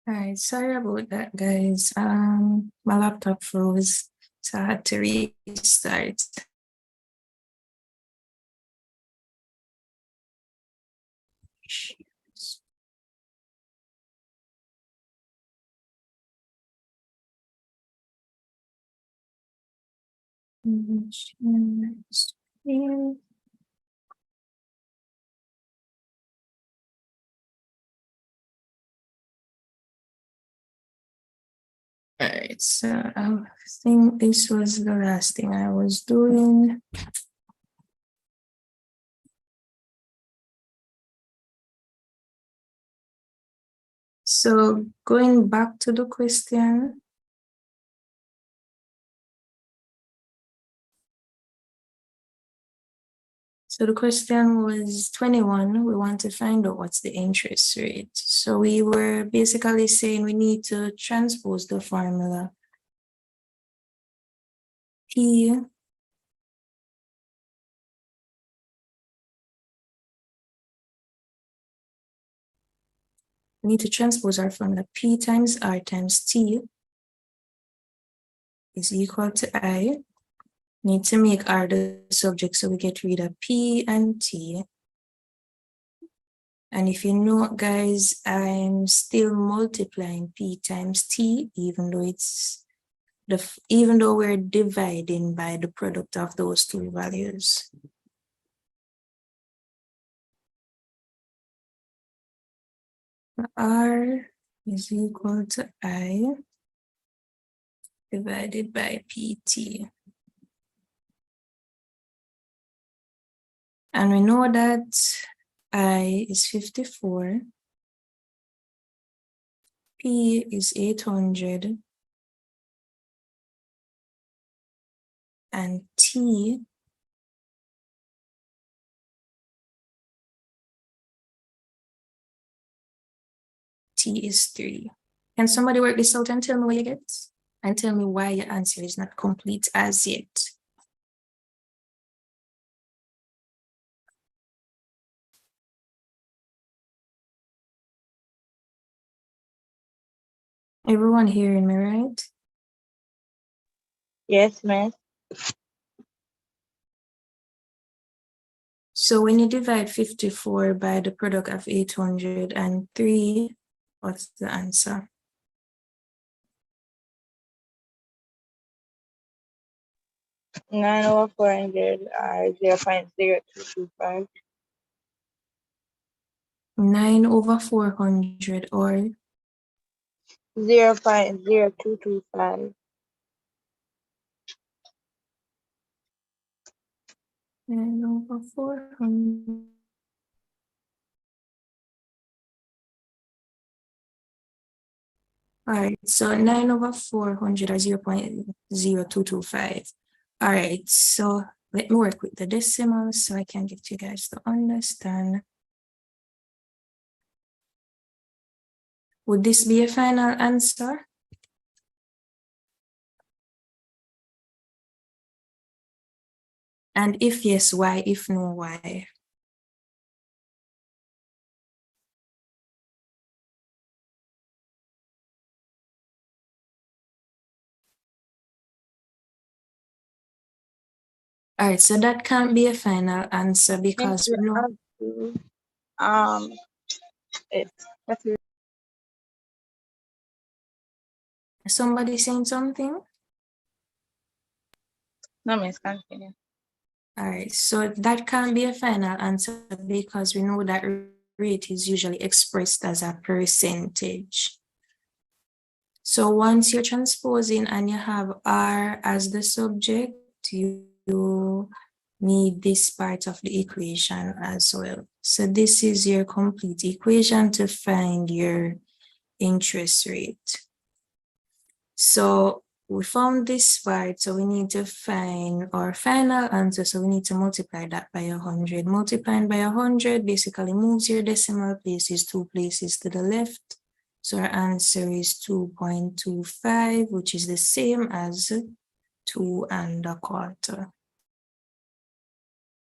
All right, sorry about that, guys. My laptop froze, so I had to restart. All right, so I think this was the last thing I was doing. So going back to the question. So the question was 21. We want to find out what's the interest rate. So we were basically saying we need to transpose the formula. P we need to transpose our formula. P times R times T is equal to I. Need to make R the subject so we get rid of P and T. And if you know, guys, I'm still multiplying P times T, even though we're dividing by the product of those two values. R is equal to I divided by PT. And we know that I is 54, P is 800, and T is 3. Can somebody work this out and tell me what you get? And tell me why your answer is not complete as yet. Everyone hearing me, right? Yes, miss. So when you divide 54 by the product of 803, what's the answer? Nine over 400 are 0.0225. 9 over 400 or 0.0225. 9 over 400. All right, so 9 over 400 are 0.0225. All right, so let me work with the decimals so I can get you guys to understand. Would this be a final answer? And if yes, why? If no, why? All right, so that can't be a final answer because we know. Somebody saying something? No, miss, continue. All right, so that can't be a final answer because we know that rate is usually expressed as a percentage. So once you're transposing and you have R as the subject, you need this part of the equation as well. So this is your complete equation to find your interest rate. So we found this part, so we need to find our final answer. So we need to multiply that by 100. Multiplying by 100 basically moves your decimal places 2 places to the left. So our answer is 2.25, which is the same as 2 1/4.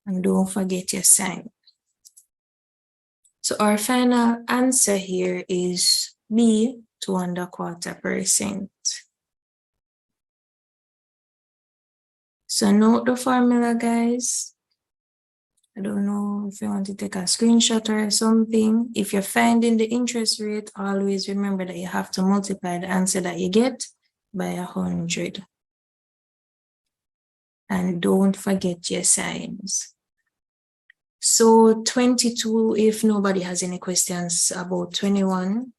And don't forget your sign. So our final answer here is B, 2.25%. So note the formula, guys. I don't know if you want to take a screenshot or something. If you're finding the interest rate, always remember that you have to multiply the answer that you get by 100. And don't forget your signs. So 22, if nobody has any questions about 21,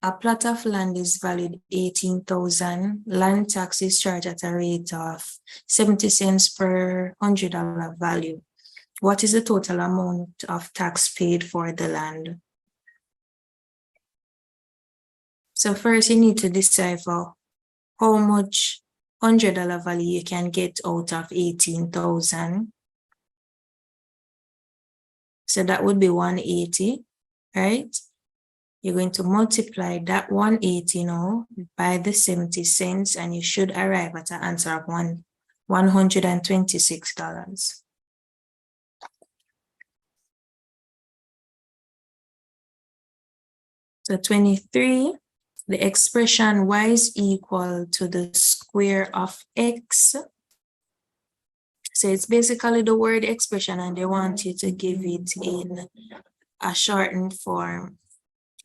a plot of land is valued 18,000. Land tax is charged at a rate of 70 cents per $100 value. What is the total amount of tax paid for the land? So first you need to decipher how much $100 value you can get out of 18,000. So that would be 180, right? You're going to multiply that 180 now by the 70 cents and you should arrive at an answer of $126. So 23, the expression y is equal to the square of x. So it's basically the word expression and they want you to give it in a shortened form.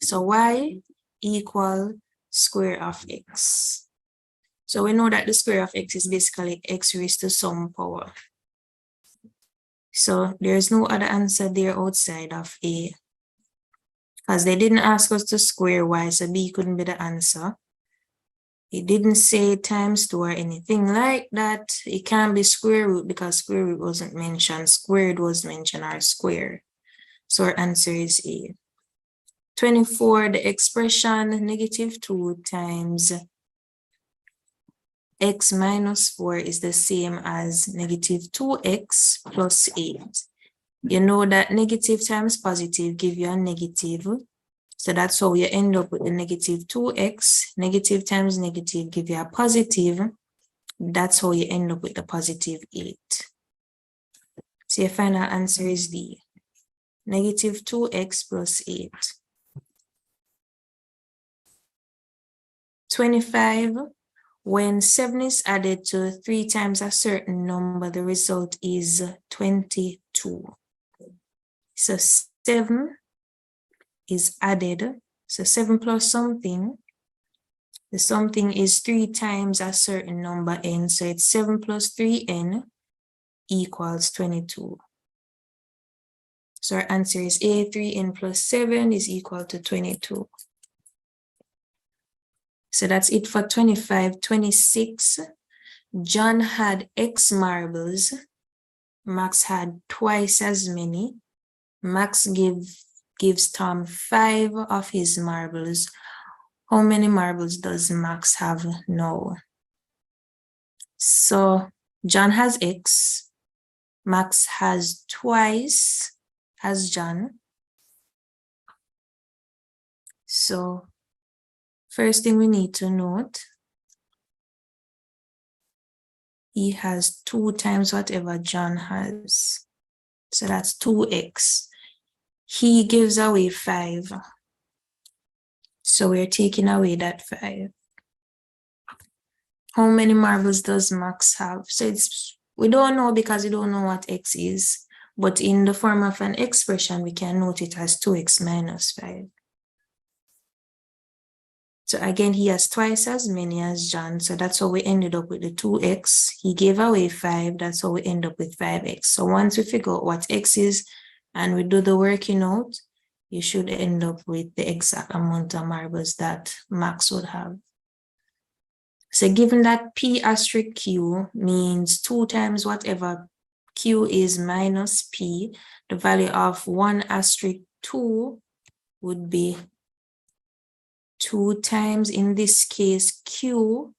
So y equal square of x. So we know that the square of x is basically x raised to some power. So there's no other answer there outside of A. Because they didn't ask us to square y, so B couldn't be the answer. It didn't say times 2 or anything like that. It can't be square root because square root wasn't mentioned. Squared was mentioned or square. So our answer is A. 24, the expression -2 times x minus 4 is the same as -2x plus 8. You know that negative times positive give you a negative. So that's how you end up with the -2x. Negative times negative give you a positive. That's how you end up with the positive 8. So your final answer is D. -2x plus 8. 25. When 7 is added to 3 times a certain number, the result is 22. So 7 is added. So 7 plus something. The something is 3 times a certain number n. So it's 7 plus 3n equals 22. So our answer is A. 3n plus 7 is equal to 22. So that's it for 25. 26. John had X marbles. Max had twice as many. Max gives Tom 5 of his marbles. How many marbles does Max have now? So John has X. Max has twice as John. So first thing we need to note, he has 2 times whatever John has. So that's 2x. He gives away 5. So we're taking away that 5. How many marbles does Max have? So we don't know because we don't know what x is. But in the form of an expression, we can note it as 2x minus 5. So again, he has twice as many as John. So that's how we ended up with the 2x. He gave away 5. That's how we end up with 5x. So once we figure out what x is and we do the working out, you should end up with the exact amount of marbles that Max would have. So given that P asterisk Q means 2 times whatever Q is minus P, the value of 1 asterisk 2 would be 2 times, in this case, Q,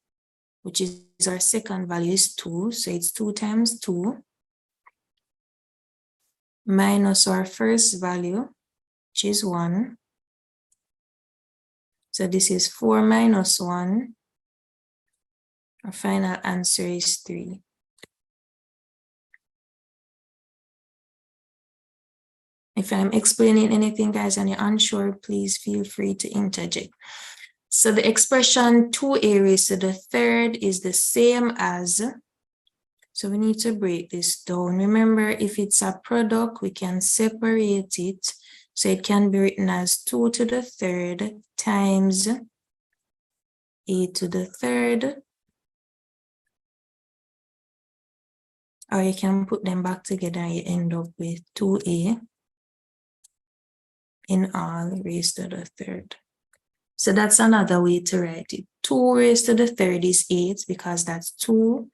which is our second value, is 2. So it's 2 times 2 minus our first value, which is 1. So this is 4 minus 1. Our final answer is 3. If I'm explaining anything, guys, and you're unsure, please feel free to interject. So the expression 2a raised to the third is the same as, so we need to break this down. Remember, if it's a product, we can separate it. So it can be written as 2 to the third times a to the third. Or you can put them back together and you end up with 2a in all raised to the third. So that's another way to write it. 2 raised to the third is 8 because that's 2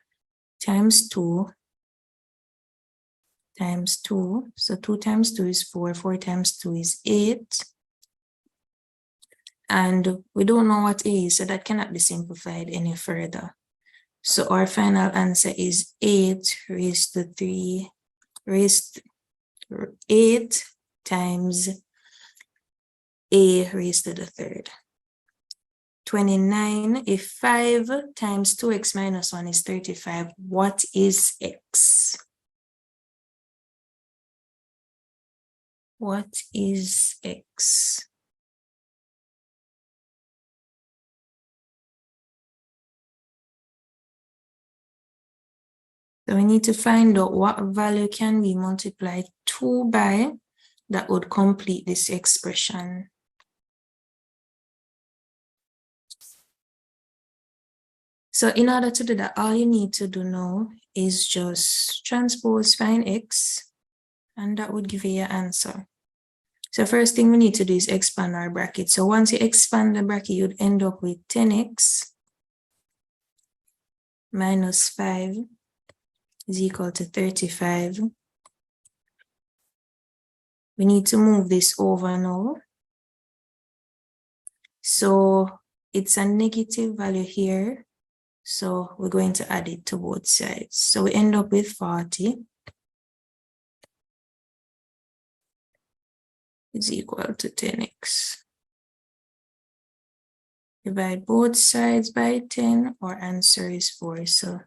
times 2 times 2. So 2 times 2 is 4. 4 times 2 is 8. And we don't know what a is, so that cannot be simplified any further. So our final answer is 8 raised to 3 raised 8 times a raised to the third. 29. If 5 times 2x minus 1 is 35, what is x? What is x? So we need to find out what value can we multiply 2 by that would complete this expression. So in order to do that, all you need to do now is just transpose find x, and that would give you your answer. So first thing we need to do is expand our bracket. So once you expand the bracket, you'd end up with 10x minus 5 is equal to 35. We need to move this over now. So it's a negative value here. So we're going to add it to both sides. So we end up with 40 is equal to 10x. Divide both sides by 10, our answer is 4. So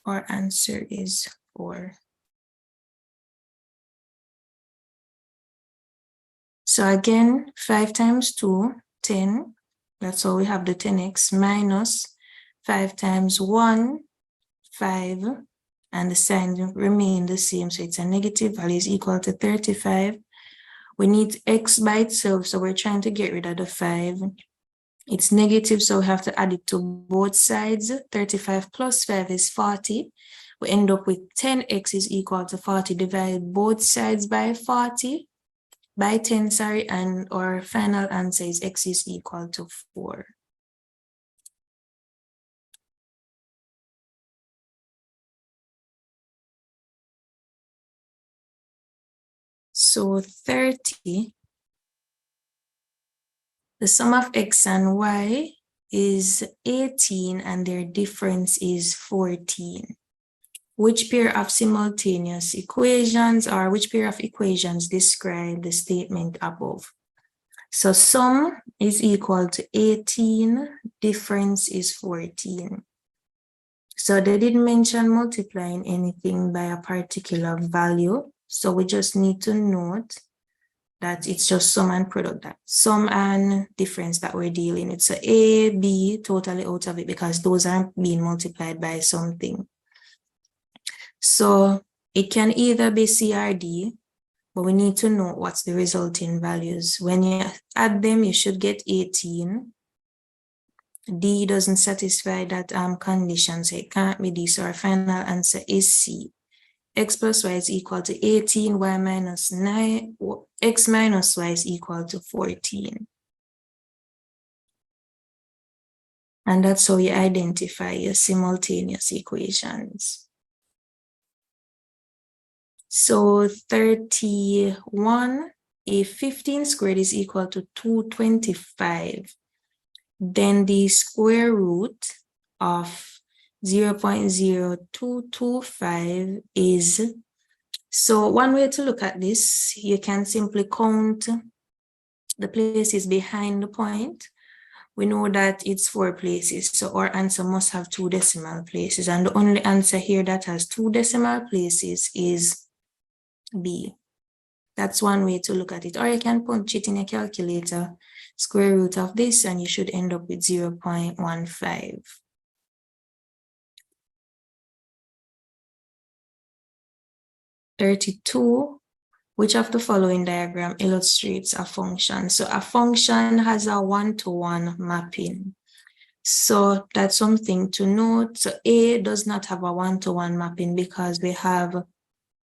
our answer is 4. So again, 5 times 2, 10. That's how we have the 10x minus 5 times 1, 5. And the sign remain the same. So it's a negative value is equal to 35. We need x by itself. So we're trying to get rid of the 5. It's negative, so we have to add it to both sides. 35 plus 5 is 40. We end up with 10x is equal to 40. Divide both sides by 40. By 10, sorry, and our final answer is x is equal to 4. So 30, the sum of x and y is 18 and their difference is 14. Which pair of simultaneous equations or which pair of equations describe the statement above? So sum is equal to 18, difference is 14. So they didn't mention multiplying anything by a particular value. So we just need to note that it's just sum and product, that sum and difference that we're dealing with. So A, B, totally out of it because those aren't being multiplied by something. So it can either be C or D, but we need to know what's the resulting values. When you add them, you should get 18. D doesn't satisfy that condition, so it can't be D. So our final answer is C. X plus y is equal to 18, y minus 9, x minus y is equal to 14. And that's how you identify your simultaneous equations. So 31, if 15 squared is equal to 225, then the square root of 0.0225 is, so one way to look at this, you can simply count the places behind the point. We know that it's 4 places, so our answer must have 2 decimal places, and the only answer here that has 2 decimal places is B. That's one way to look at it, or you can punch it in a calculator square root of this, and you should end up with 0.15. Which of the following diagram illustrates a function? So a function has a one-to-one mapping. So that's something to note. So A does not have a one-to-one mapping because we have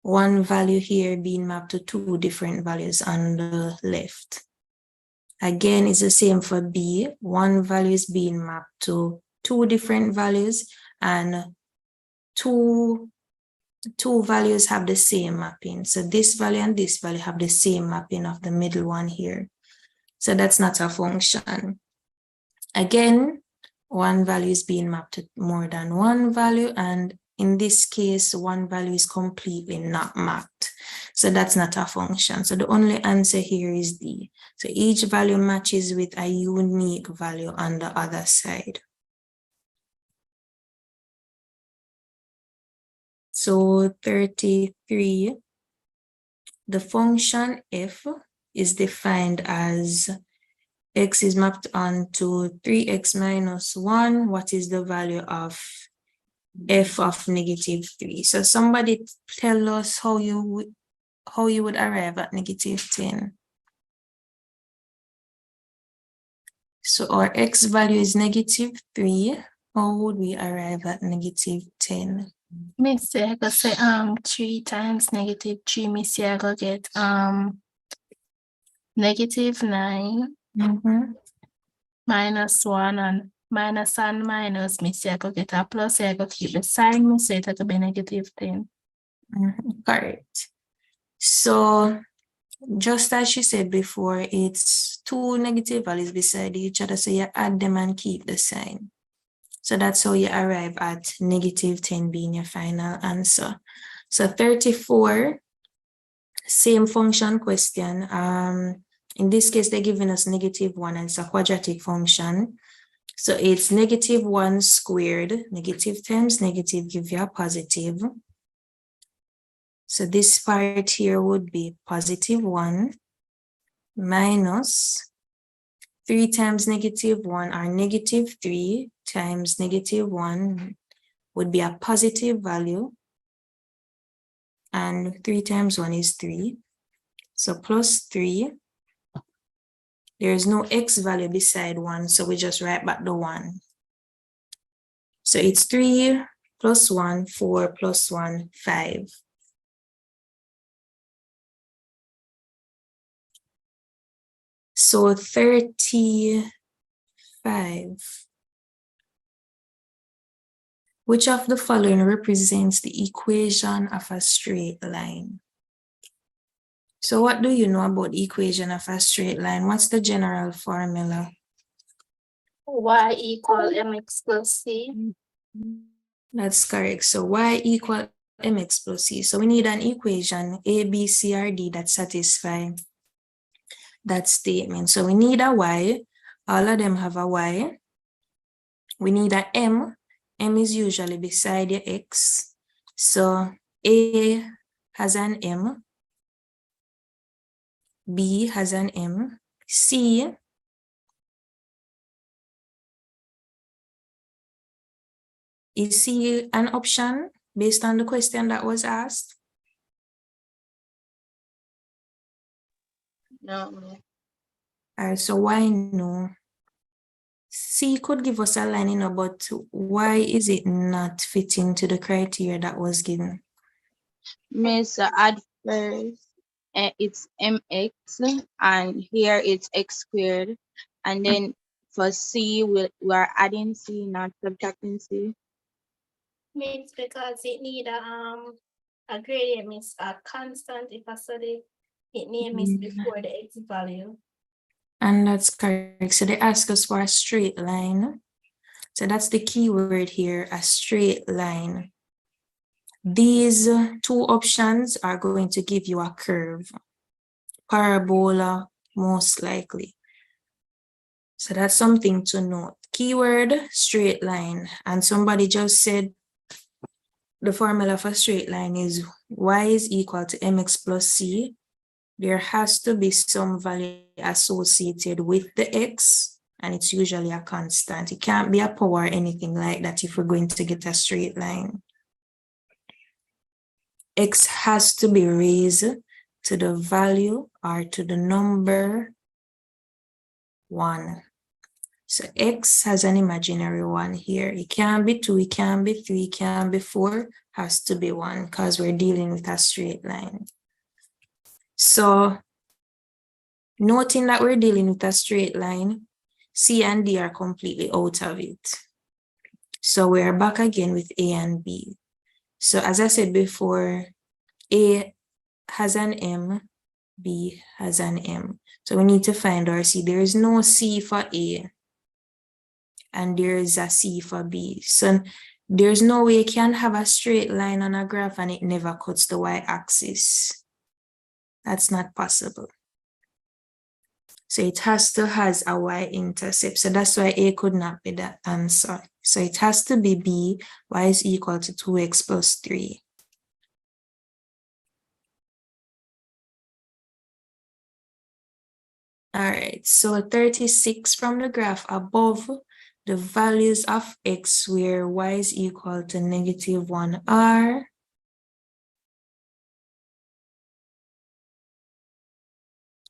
one value here being mapped to two different values on the left. Again, it's the same for B. One value is being mapped to two different values, and two values have the same mapping. So this value and this value have the same mapping of the middle one here. So that's not a function. Again, one value is being mapped to more than one value, and in this case, one value is completely not mapped. So that's not a function. So the only answer here is D. So each value matches with a unique value on the other side. So 33, the function f is defined as x is mapped onto 3x minus 1. What is the value of f of negative 3? So somebody tell us how you would arrive at negative 10. So our x value is negative 3. How would we arrive at negative 10? Miss, I go say 3 times negative 3, Miss, I go get negative 9 minus 1 and minus, Miss, I go get a plus, I go keep the sign, Miss, so it will be negative 10. Correct. So just as she said before, it's two negative values beside each other, so you add them and keep the sign. So that's how you arrive at negative 10 being your final answer. So 34, same function question. In this case, they're giving us negative 1, and it's a quadratic function. So it's negative 1 squared. Negative times negative give you a positive. So this part here would be positive 1 minus 3 times negative 1, or negative 3 times negative 1 would be a positive value. And 3 times 1 is 3. So plus 3. There is no x value beside 1, so we just write back the 1. So it's 3 plus 1, 4 plus 1, 5. So 35. Which of the following represents the equation of a straight line? So what do you know about the equation of a straight line? What's the general formula? Y equal mx plus c. That's correct. So y equal mx plus c. So we need an equation a, b, c, or d that satisfies that statement. So we need a y. All of them have a y. We need a m. M is usually beside your x. So A has an M. B has an M. C is C an option based on the question that was asked? No. All right, so why no? C could give us a line, but why is it not fitting to the criteria that was given? Miss, at first, it's mx, and here it's x squared. And then for C, we're adding C, not subtracting C. Means because it need a gradient, means a constant. If I study it name is before the x value. And that's correct. So they ask us for a straight line. So that's the key word here, a straight line. These two options are going to give you a curve. Parabola, most likely. So that's something to note. Keyword, straight line. And somebody just said the formula for straight line is y is equal to mx plus c. There has to be some value associated with the x, and it's usually a constant. It can't be a power or anything like that if we're going to get a straight line. X has to be raised to the value or to the number 1. So x has an imaginary 1 here. It can't be 2, it can't be 3, it can't be 4, has to be 1 because we're dealing with a straight line. So noting that we're dealing with a straight line, C and D are completely out of it. So we're back again with A and B. So as I said before, A has an M, B has an M. So we need to find our C. There is no C for A, and there is a C for B. So there's no way you can have a straight line on a graph and it never cuts the y-axis. That's not possible. So it has to has a y-intercept. So that's why A could not be the answer. So it has to be B, y is equal to 2x plus 3. All right, so 36 from the graph above, the values of x where y is equal to -1 are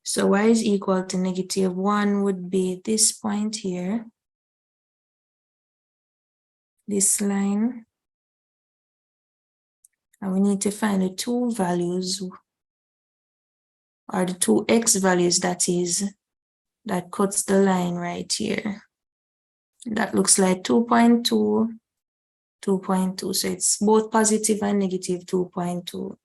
so y is equal to -1 would be this point here, this line, and we need to find the two values or the two x values that cuts the line right here. That looks like 2.2, 2.2. So it's both positive and negative 2.2.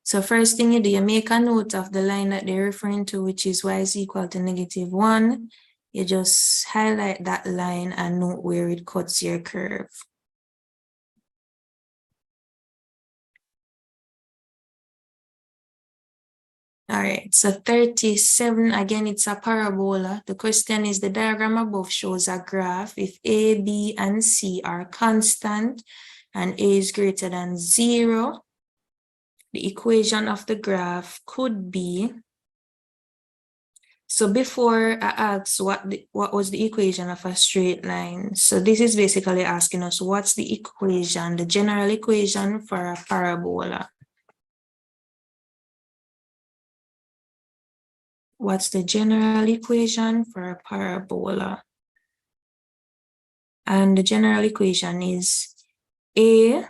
So first thing you do, you make a note of the line that they're referring to, which is y is equal to -1. You just highlight that line and note where it cuts your curve. All right, so 37, again, it's a parabola. The question is, the diagram above shows a graph if A, B, and C are constant and A is greater than 0. The equation of the graph could be, so before I asked what was the equation of a straight line, so this is basically asking us what's the equation, the general equation for a parabola. What's the general equation for a parabola? And the general equation is A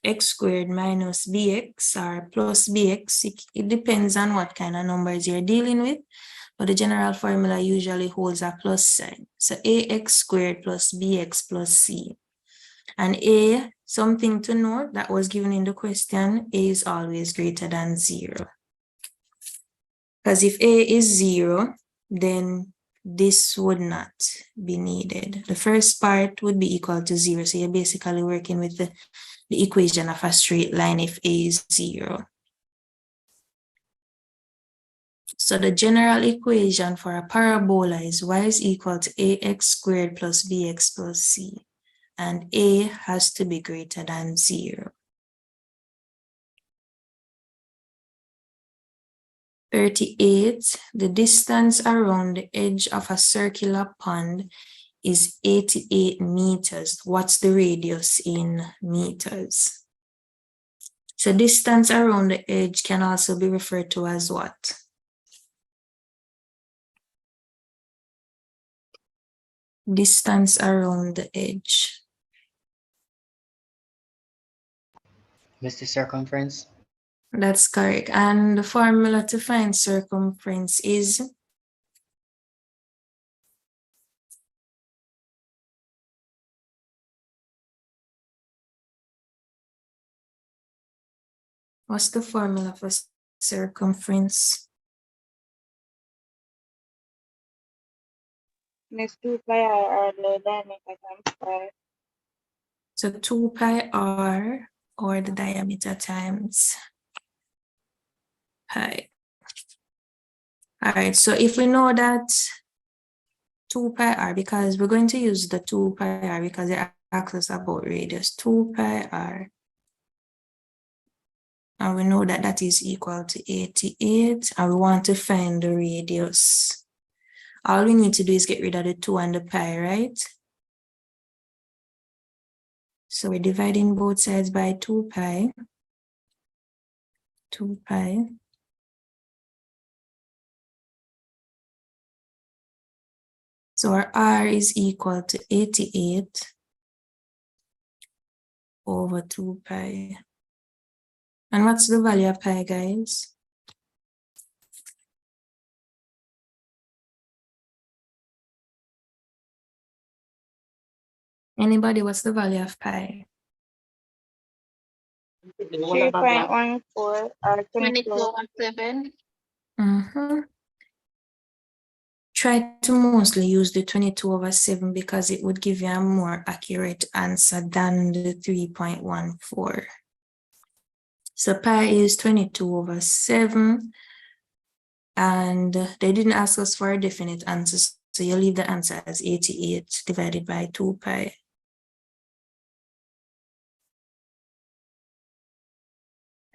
x squared minus bx or plus bx. It depends on what kind of numbers you're dealing with, but the general formula usually holds a plus sign. So ax squared plus bx plus c. And A, something to note that was given in the question, A is always greater than 0. Because if A is 0, then this would not be needed. The first part would be equal to 0. So you're basically working with the equation of a straight line if A is 0. So the general equation for a parabola is y is equal to ax squared plus bx plus c. And A has to be greater than 0. 38, the distance around the edge of a circular pond is 88 meters. What's the radius in meters? So distance around the edge can also be referred to as what? Distance around the edge. Mr. Circumference? That's correct. And the formula to find circumference is what's the formula for circumference? Miss 2 pi r the diameter times pi. So 2 pi r, or the diameter times pi. All right, so if we know that 2 pi r, because we're going to use the 2 pi r because it asks us about radius, 2 pi r And we know that that is equal to 88. And we want to find the radius. All we need to do is get rid of the 2 and the pi, right? So we're dividing both sides by 2 pi. 2 pi. So our r is equal to 88 over 2 pi. And what's the value of pi, guys? Anybody, what's the value of pi? 3.14 or 22.7. Try to mostly use the 22/7 because it would give you a more accurate answer than the 3.14. So pi is 22/7. And they didn't ask us for a definite answer. So you leave the answer as 88 divided by 2 pi.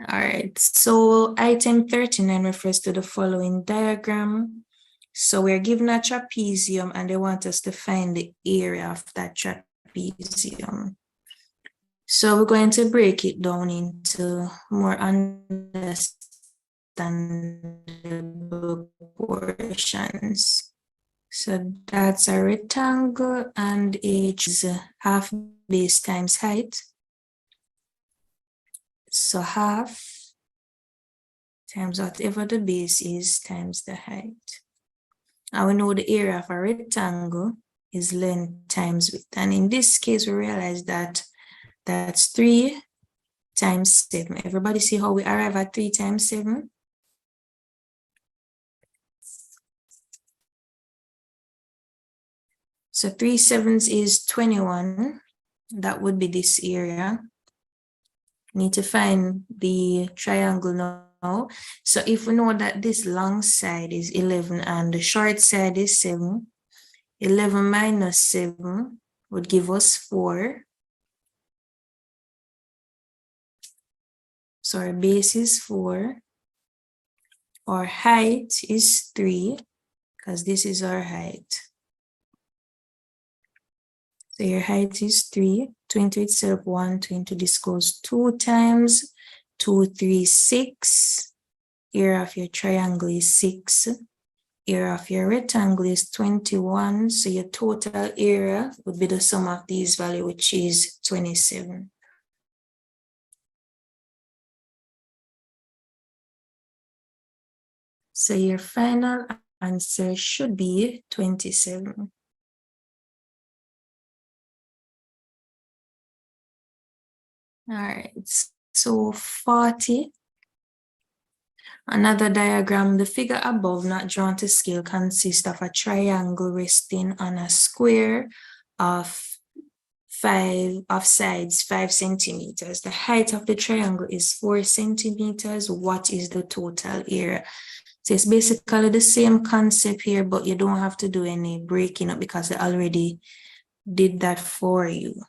All right, so item 39 refers to the following diagram. So we're given a trapezium and they want us to find the area of that trapezium. So we're going to break it down into more understandable portions. So that's a rectangle and h is half base times height. So half times whatever the base is times the height. And we know the area of a rectangle is length times width. And in this case, we realize that that's 3 times 7. Everybody see how we arrive at 3 times 7? So 3 sevens is 21. That would be this area. Need to find the triangle now. So if we know that this long side is 11 and the short side is 7, 11 minus 7 would give us 4. So our base is 4. Our height is 3 because this is our height. So your height is 3. 2 into itself 1, 2 into this goes 2 times 2, 3, 6. Area of your triangle is 6. Area of your rectangle is 21. So your total area would be the sum of these values, which is 27. So your final answer should be 27. All right, so 40. Another diagram, the figure above not drawn to scale consists of a triangle resting on a square of sides 5 centimeters. The height of the triangle is 4 centimeters. What is the total area? So it's basically the same concept here, but you don't have to do any breaking up because they already did that for you.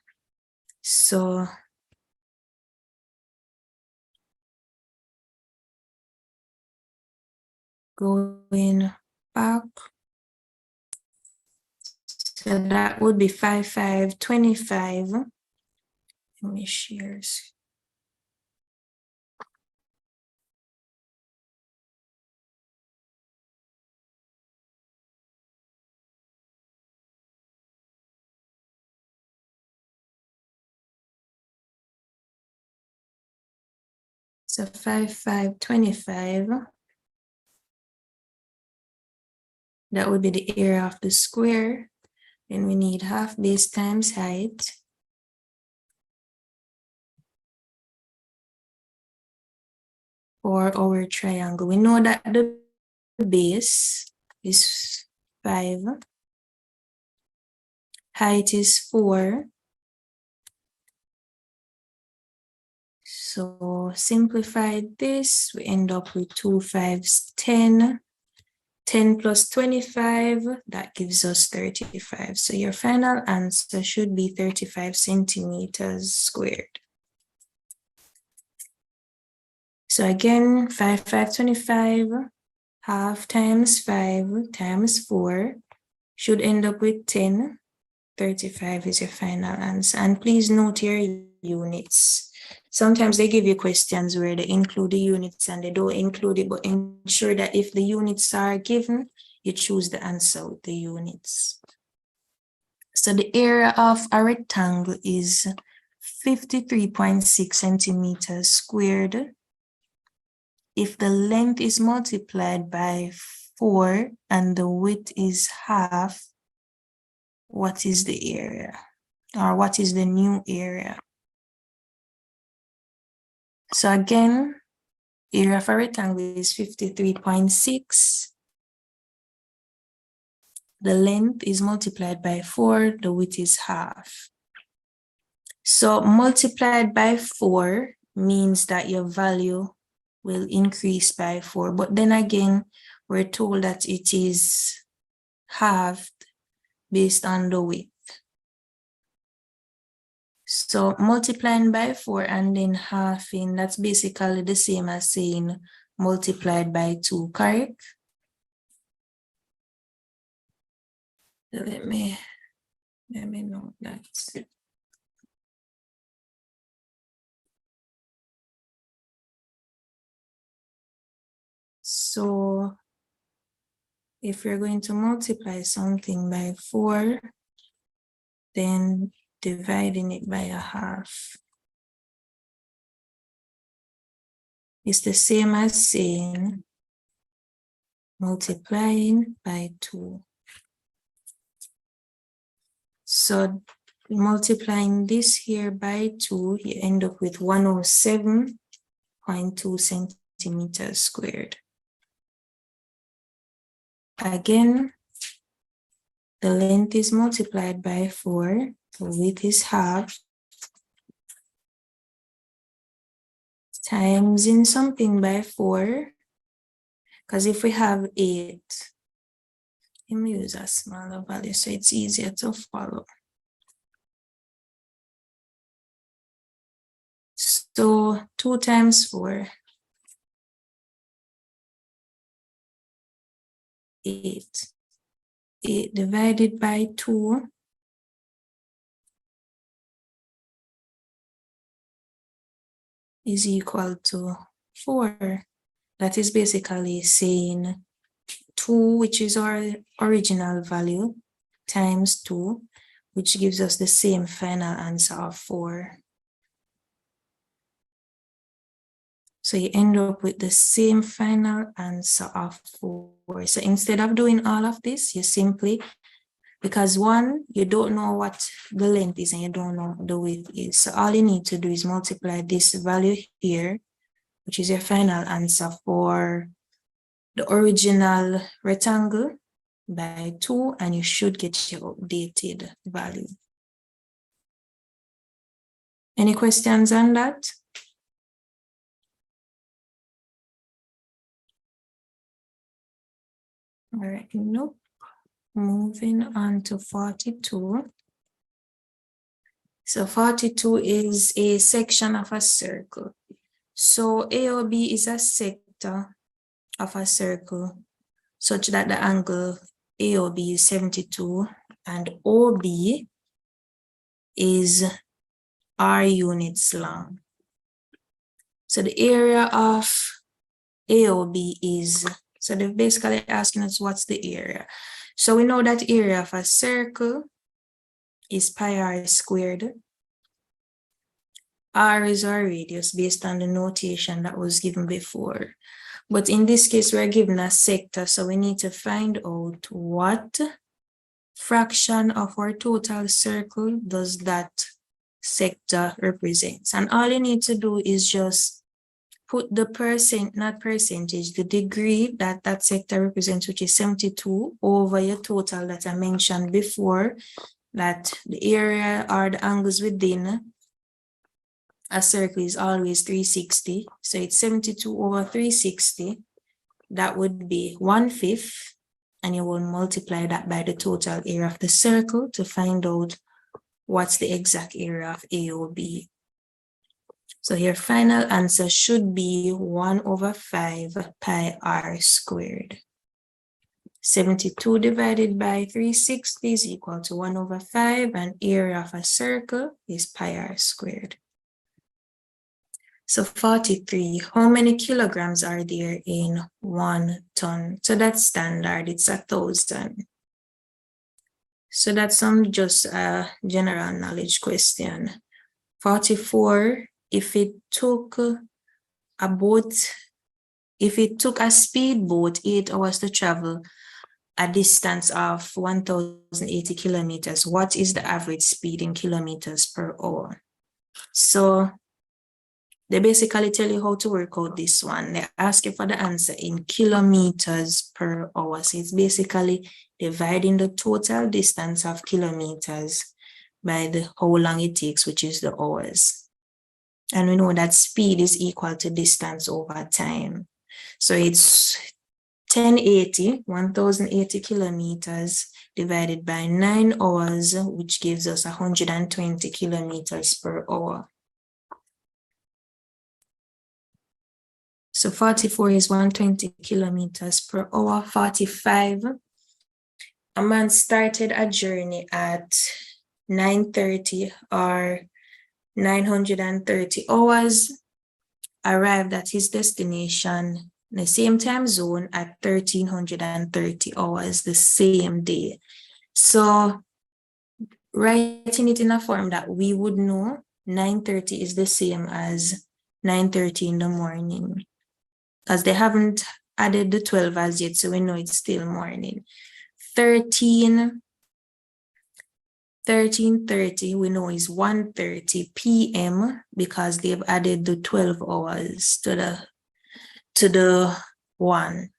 So going back, so that would be 5, 5, 25. Let me share. So 5, 5, 25. That would be the area of the square. Then we need half base times height. For our triangle, we know that the base is 5. Height is 4. So simplify this, we end up with 2 5s, 10. 10 plus 25, that gives us 35. So your final answer should be 35 centimeters squared. So again, 5, 5, 25, half times 5 times 4 should end up with 10. 35 is your final answer. And please note your units. Sometimes they give you questions where they include the units and they don't include it, but ensure that if the units are given, you choose the answer with the units. So the area of a rectangle is 53.6 centimeters squared. If the length is multiplied by 4 and the width is half, what is the area? Or what is the new area? So again, area of a rectangle is 53.6. The length is multiplied by 4, the width is half. So multiplied by 4 means that your value will increase by 4. But then again, we're told that it is halved based on the width. So multiplying by 4 and then halving, that's basically the same as saying multiplied by 2, correct? Let me note that. So if you're going to multiply something by 4, then dividing it by a half is the same as saying multiplying by 2. So multiplying this here by 2, you end up with 107.2 centimeters squared. Again, the length is multiplied by 4, the width is half, times in something by 4, because if we have 8, let me use a smaller value so it's easier to follow. So 2 times 4, 8. 8 divided by 2 is equal to 4. That is basically saying 2, which is our original value, times 2, which gives us the same final answer of 4. So you end up with the same final answer of 4. So instead of doing all of this, you simply, because 1, you don't know what the length is and you don't know the width is. So all you need to do is multiply this value here, which is your final answer for the original rectangle, by 2, and you should get your updated value. Any questions on that? All right, nope. Moving on to 42. So 42 is a section of a circle. So AOB is a sector of a circle such that the angle AOB is 72 and OB is R units long. So the area of AOB is, so they're basically asking us what's the area. So we know that area of a circle is pi r squared. R is our radius based on the notation that was given before. But in this case, we're given a sector, so we need to find out what fraction of our total circle does that sector represent. And all you need to do is just put the the degree that that sector represents, which is 72, over your total that I mentioned before, that the area or the angles within a circle is always 360. So it's 72 over 360. That would be 1/5. And you will multiply that by the total area of the circle to find out what's the exact area of AOB. So your final answer should be 1/5 pi r squared. 72 divided by 360 is equal to 1/5, and area of a circle is pi r squared. So 43, how many kilograms are there in 1 ton? So that's standard, it's 1,000. So that's just a general knowledge question. 44, if it took a speedboat 8 hours to travel a distance of 1,080 kilometers, what is the average speed in kilometers per hour? So they basically tell you how to work out this one. They ask you for the answer in kilometers per hour. So it's basically dividing the total distance of kilometers by how long it takes, which is the hours. And we know that speed is equal to distance over time. So it's 1,080 kilometers divided by 9 hours, which gives us 120 kilometers per hour. So 44 is 120 kilometers per hour. 45, a man started a journey at 9:30 or 930 hours, arrived at his destination in the same time zone at 1330 hours the same day. So writing it in a form that we would know, 9:30 is the same as 9:30 in the morning, because they haven't added the 12 as yet, so we know it's still morning. 13:30 we know is 1:30 p.m. because they've added the 12 hours to the 1.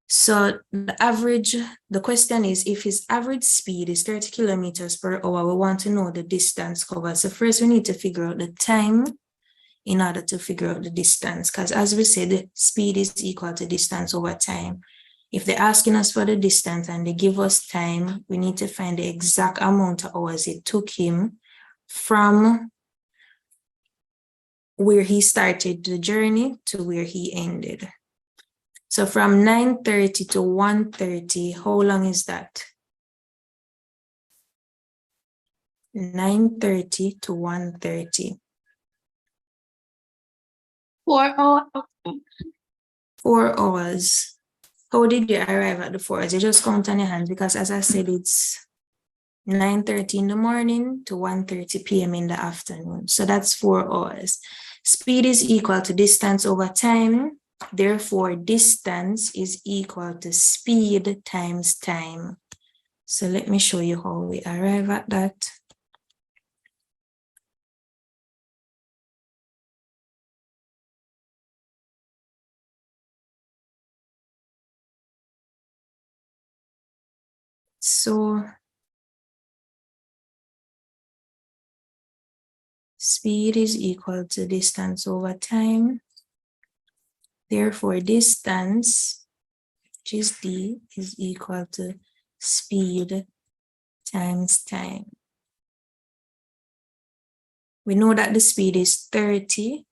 So the question is, if his average speed is 30 kilometers per hour, we want to know the distance covered. So first we need to figure out the time in order to figure out the distance, because as we said, the speed is equal to distance over time. If they're asking us for the distance and they give us time, we need to find the exact amount of hours it took him from where he started the journey to where he ended. So from 9:30 to 1:30, how long is that? 9:30 to 1:30. 4 hours. 4 hours. How did you arrive at the 4 hours? You just count on your hands, because as I said, it's 9:30 in the morning to 1:30 p.m. in the afternoon. So that's 4 hours. Speed is equal to distance over time. Therefore, distance is equal to speed times time. So let me show you how we arrive at that. So speed is equal to distance over time. Therefore, distance, which is d, is equal to speed times time. We know that the speed is 30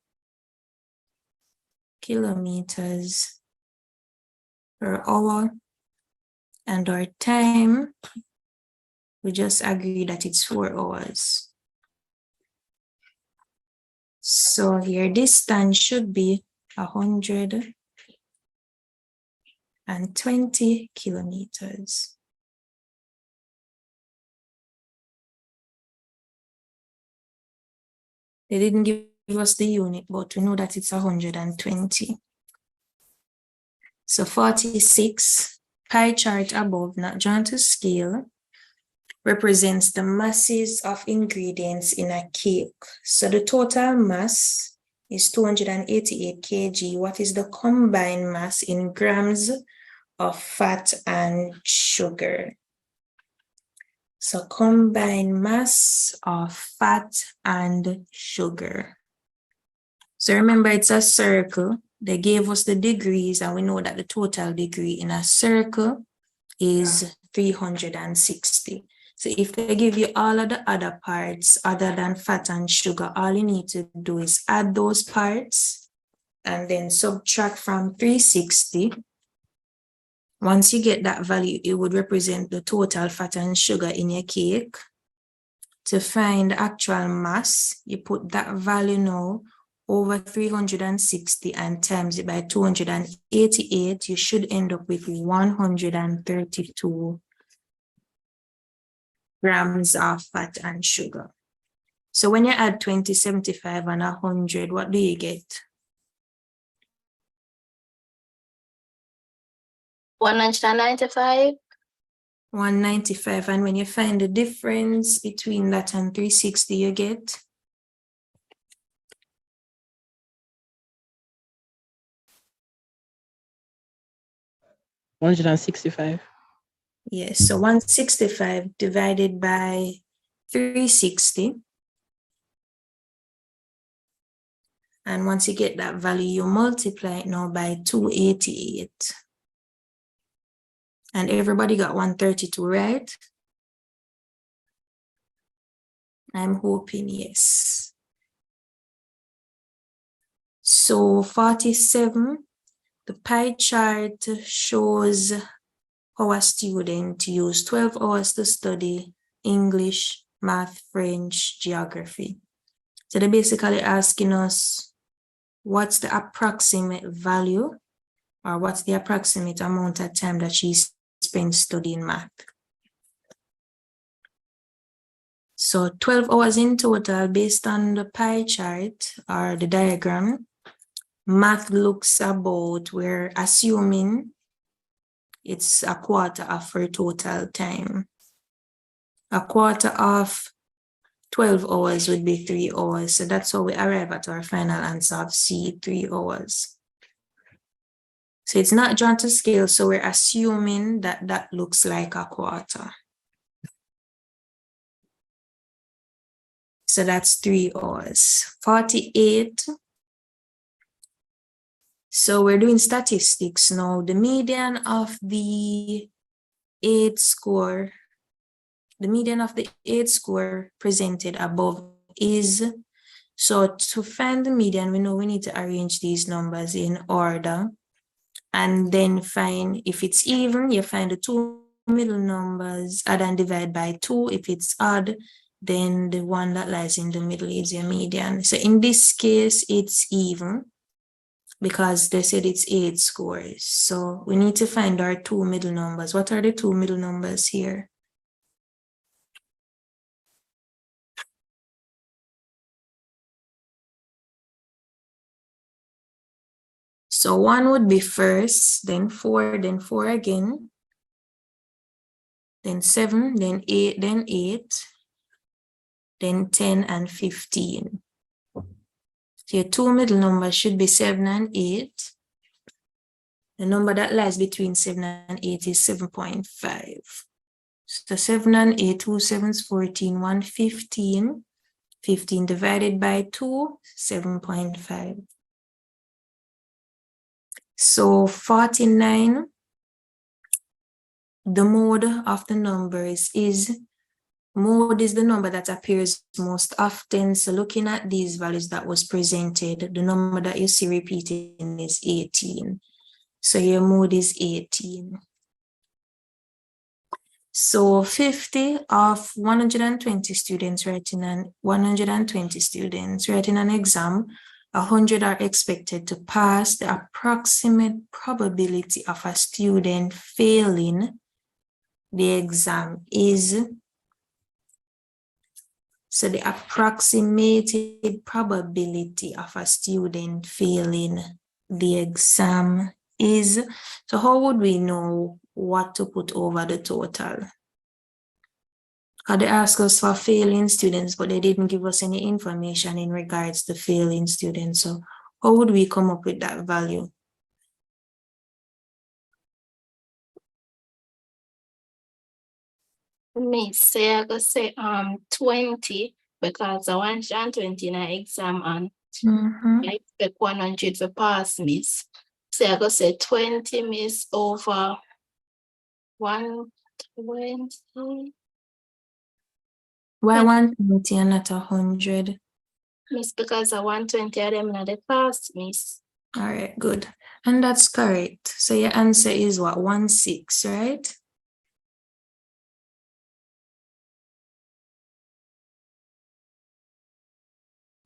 kilometers per hour, and our time, we just agree that it's 4 hours. So here, distance should be 120 kilometers. They didn't give us the unit, but we know that it's 120. So 46, pie chart above, not drawn to scale, represents the masses of ingredients in a cake. So the total mass is 288 kg. What is the combined mass in grams of fat and sugar? So combined mass of fat and sugar. So remember, it's a circle. They gave us the degrees, and we know that the total degree in a circle is 360. So if they give you all of the other parts other than fat and sugar, all you need to do is add those parts and then subtract from 360. Once you get that value, it would represent the total fat and sugar in your cake. To find the actual mass, you put that value now over 360 and times it by 288, you should end up with 132 grams of fat and sugar. So when you add 20, 75 and 100, what do you get? 195. 195. And when you find the difference between that and 360, you get? $165. Yes, so 165 divided by 360. And once you get that value, you multiply it now by 288. And everybody got 132, right? I'm hoping yes. So 47, the pie chart shows how a student used 12 hours to study English, math, French, geography. So they're basically asking us what's the approximate value or what's the approximate amount of time that she spent studying math. So 12 hours in total based on the pie chart or the diagram. Math looks about, we're assuming it's a quarter of her total time. A quarter of 12 hours would be 3 hours. So that's how we arrive at our final answer of C, 3 hours. So it's not drawn to scale, so we're assuming that that looks like a quarter. So that's 3 hours. 48. So we're doing statistics now. The median of the 8 score, presented above is, so to find the median, we know we need to arrange these numbers in order and then find if it's even, you find the two middle numbers, add and divide by 2. If it's odd, then the one that lies in the middle is your median. So in this case, it's even because they said it's 8 scores. So we need to find our two middle numbers. What are the two middle numbers here? So 1 would be first, then 4 again, then 7, then 8, then 10 and 15. So your two middle numbers should be 7 and 8. The number that lies between 7 and 8 is 7.5. So 7 and 8, 2 7s, 14, 1, 15. 15 divided by 2, 7.5. So 49, the mode of the numbers is, mode is the number that appears most often. So looking at these values that was presented, the number that you see repeating is 18. So your mode is 18. So 50 of 120 students writing an 120 students writing an exam, 100 are expected to pass. The approximate probability of a student failing the exam is, so the approximated probability of a student failing the exam is, so how would we know what to put over the total? They asked us for failing students, but they didn't give us any information in regards to failing students. So how would we come up with that value? Me say I go say 20 because I want 20 in an exam and I expect 100 to pass, miss. So I go say 20 miss over 120. Why 120 and not 100? Miss, because I 120 of them in the past, miss. All right, good. And that's correct. So your answer is what? 16, right?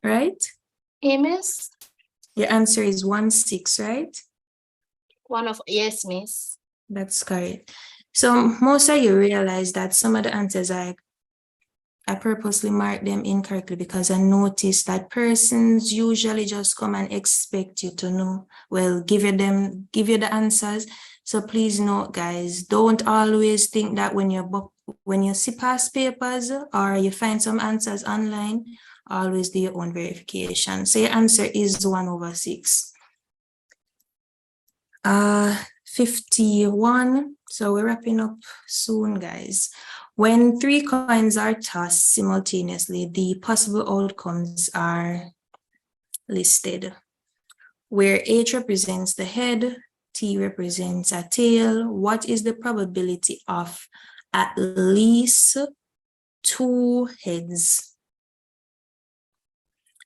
Right? Hey, miss? Your answer is 16, right? Yes, miss. That's correct. So most of you realize that some of the answers I purposely mark them incorrectly because I noticed that persons usually just come and expect you to know, well, give you the answers. So please note, guys, don't always think that when you see past papers or you find some answers online, always do your own verification. So your answer is 1/6. 51. So we're wrapping up soon, guys. When 3 coins are tossed simultaneously, the possible outcomes are listed, where H represents the head, T represents a tail. What is the probability of at least 2 heads?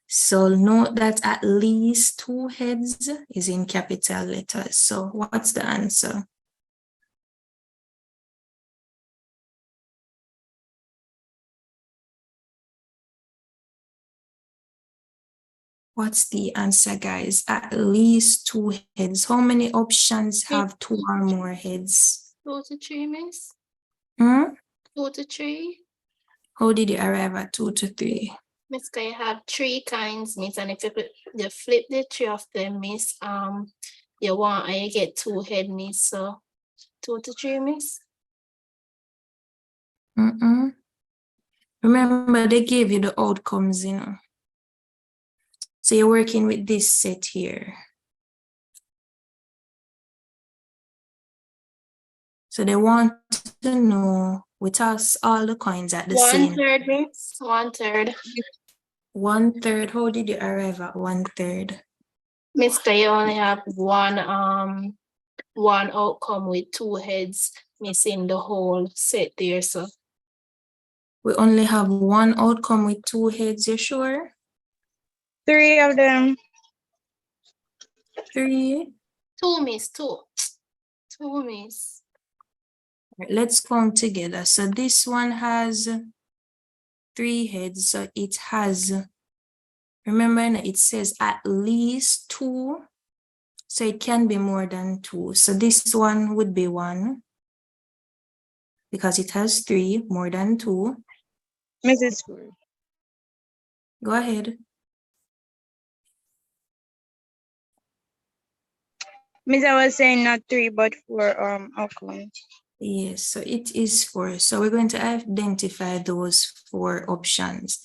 So note that at least 2 heads is in capital letters. So what's the answer? What's the answer, guys? At least 2 heads. How many options have 2 or more heads? 2 to 3, miss. 2 to 3. How did you arrive at 2 to 3? Miss, can you have 3 kinds, miss? And if you flip the 3 of them, miss, you get 2 head, miss. So 2 to 3, miss. Remember, they gave you the outcomes, So you're working with this set here. So they want to know, we toss all the coins at the same. 1/3, miss. 1/3. 1/3. How did you arrive at 1/3? Miss, can you only have one outcome with 2 heads, missing the whole set there, so. We only have one outcome with 2 heads, you sure? 3 of them. 3. 2, miss. 2, miss. Let's count together. So this one has 3 heads. So it has, remember, it says at least 2. So it can be more than 2. So this one would be 1 because it has 3, more than 2. Mrs. 4. Go ahead. Miss, I was saying not 3, but 4 outcomes. Yes, so it is 4. So we're going to identify those 4 options.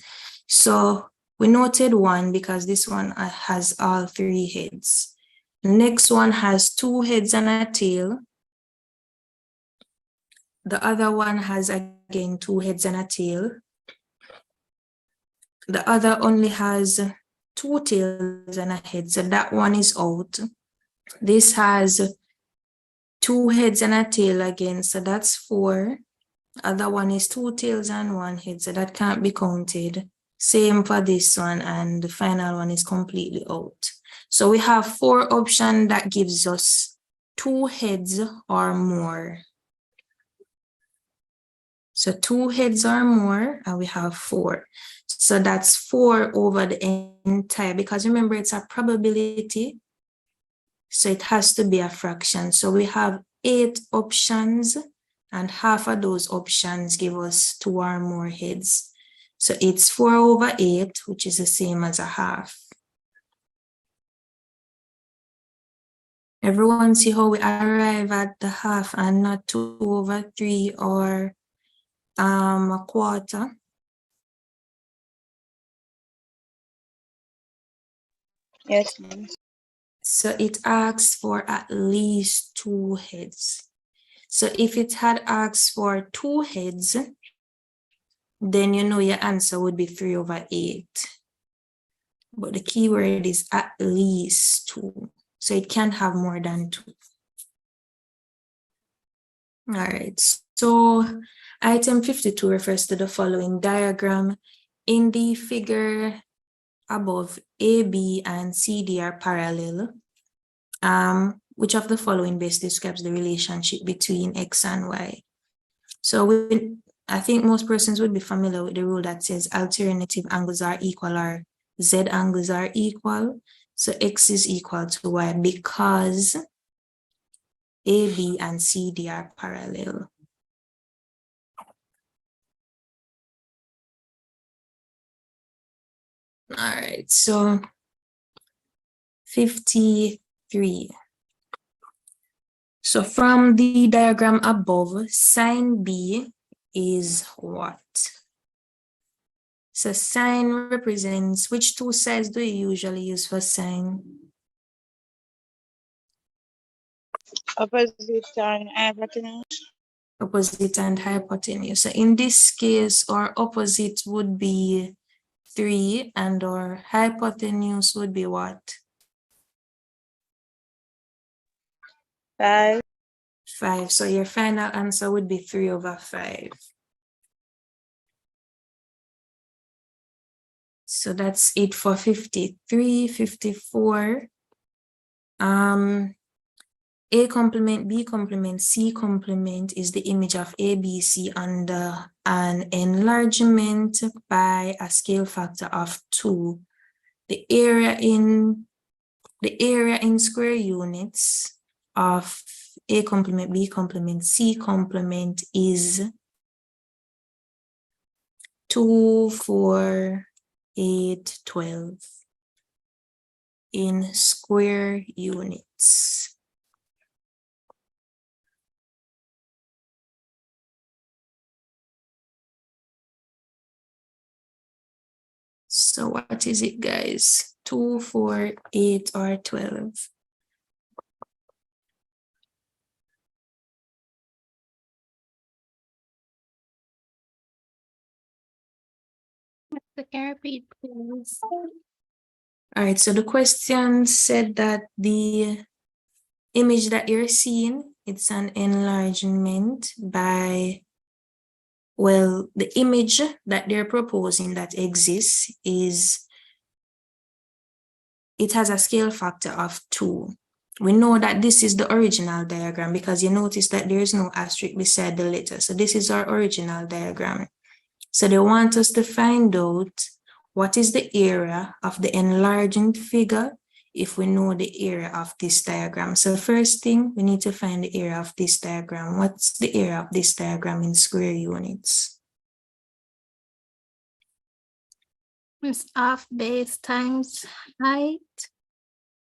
So we noted 1 because this one has all 3 heads. The next one has 2 heads and a tail. The other one has again 2 heads and a tail. The other only has 2 tails and a head, so that one is out. This has 2 heads and a tail again, so that's 4. Other one is 2 tails and 1 head, so that can't be counted. Same for this one, and the final one is completely out. So we have 4 options that gives us 2 heads or more. So 2 heads or more, and we have 4. So that's 4 over the entire, because remember it's a probability. So it has to be a fraction. So we have 8 options, and half of those options give us 2 or more heads. So it's 4 over 8, which is the same as a half. Everyone see how we arrive at the half and not 2 over 3 or a quarter? Yes, ma'am. So it asks for at least 2 heads. So if it had asked for 2 heads, then you know your answer would be 3 over 8. But the key word is at least 2. So it can't have more than 2. All right, So item 52 refers to the following diagram. In the figure above, AB and CD are parallel. Which of the following best describes the relationship between X and Y? So I think most persons would be familiar with the rule that says alternative angles are equal or Z angles are equal. So X is equal to Y because AB and CD are parallel. All right, so 53. So from the diagram above, sine B is what? So sine represents, which two sides do you usually use for sine? Opposite and hypotenuse. Opposite and hypotenuse. So in this case, our opposite would be 3 and our hypotenuse would be what? 5. 5. So your final answer would be 3/5. So that's it for 53, 54. A complement, B complement, C complement is the image of ABC under an enlargement by a scale factor of 2. The area in square units of A complement, B complement, C complement is 2, 4, 8, 12 in square units. So what is it, guys? 2, 4, 8, or 12? Can you repeat, please? All right, so the question said that the image that you're seeing, it's an enlargement by, well, the image that they're proposing that exists is, it has a scale factor of 2. We know that this is the original diagram because you notice that there is no asterisk beside the letter. So this is our original diagram. So they want us to find out what is the area of the enlarging figure if we know the area of this diagram. So first thing, we need to find the area of this diagram. What's the area of this diagram in square units? It's half base times height.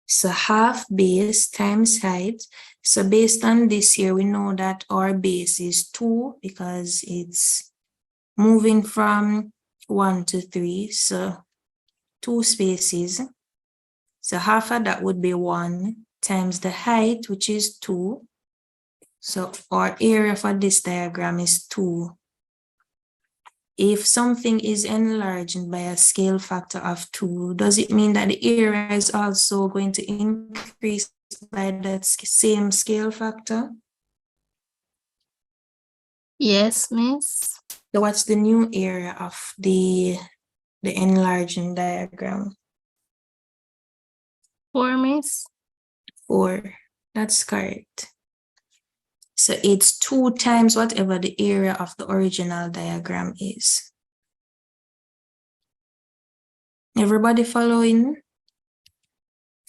So half base times height. So based on this here, we know that our base is 2 because it's moving from 1 to 3. So 2 spaces. So half of that would be 1 times the height, which is 2. So our area for this diagram is 2. If something is enlarged by a scale factor of 2, does it mean that the area is also going to increase by that same scale factor? Yes, miss. So what's the new area of the enlarging diagram? 4, miss. 4. That's correct. So it's 2 times whatever the area of the original diagram is. Everybody following?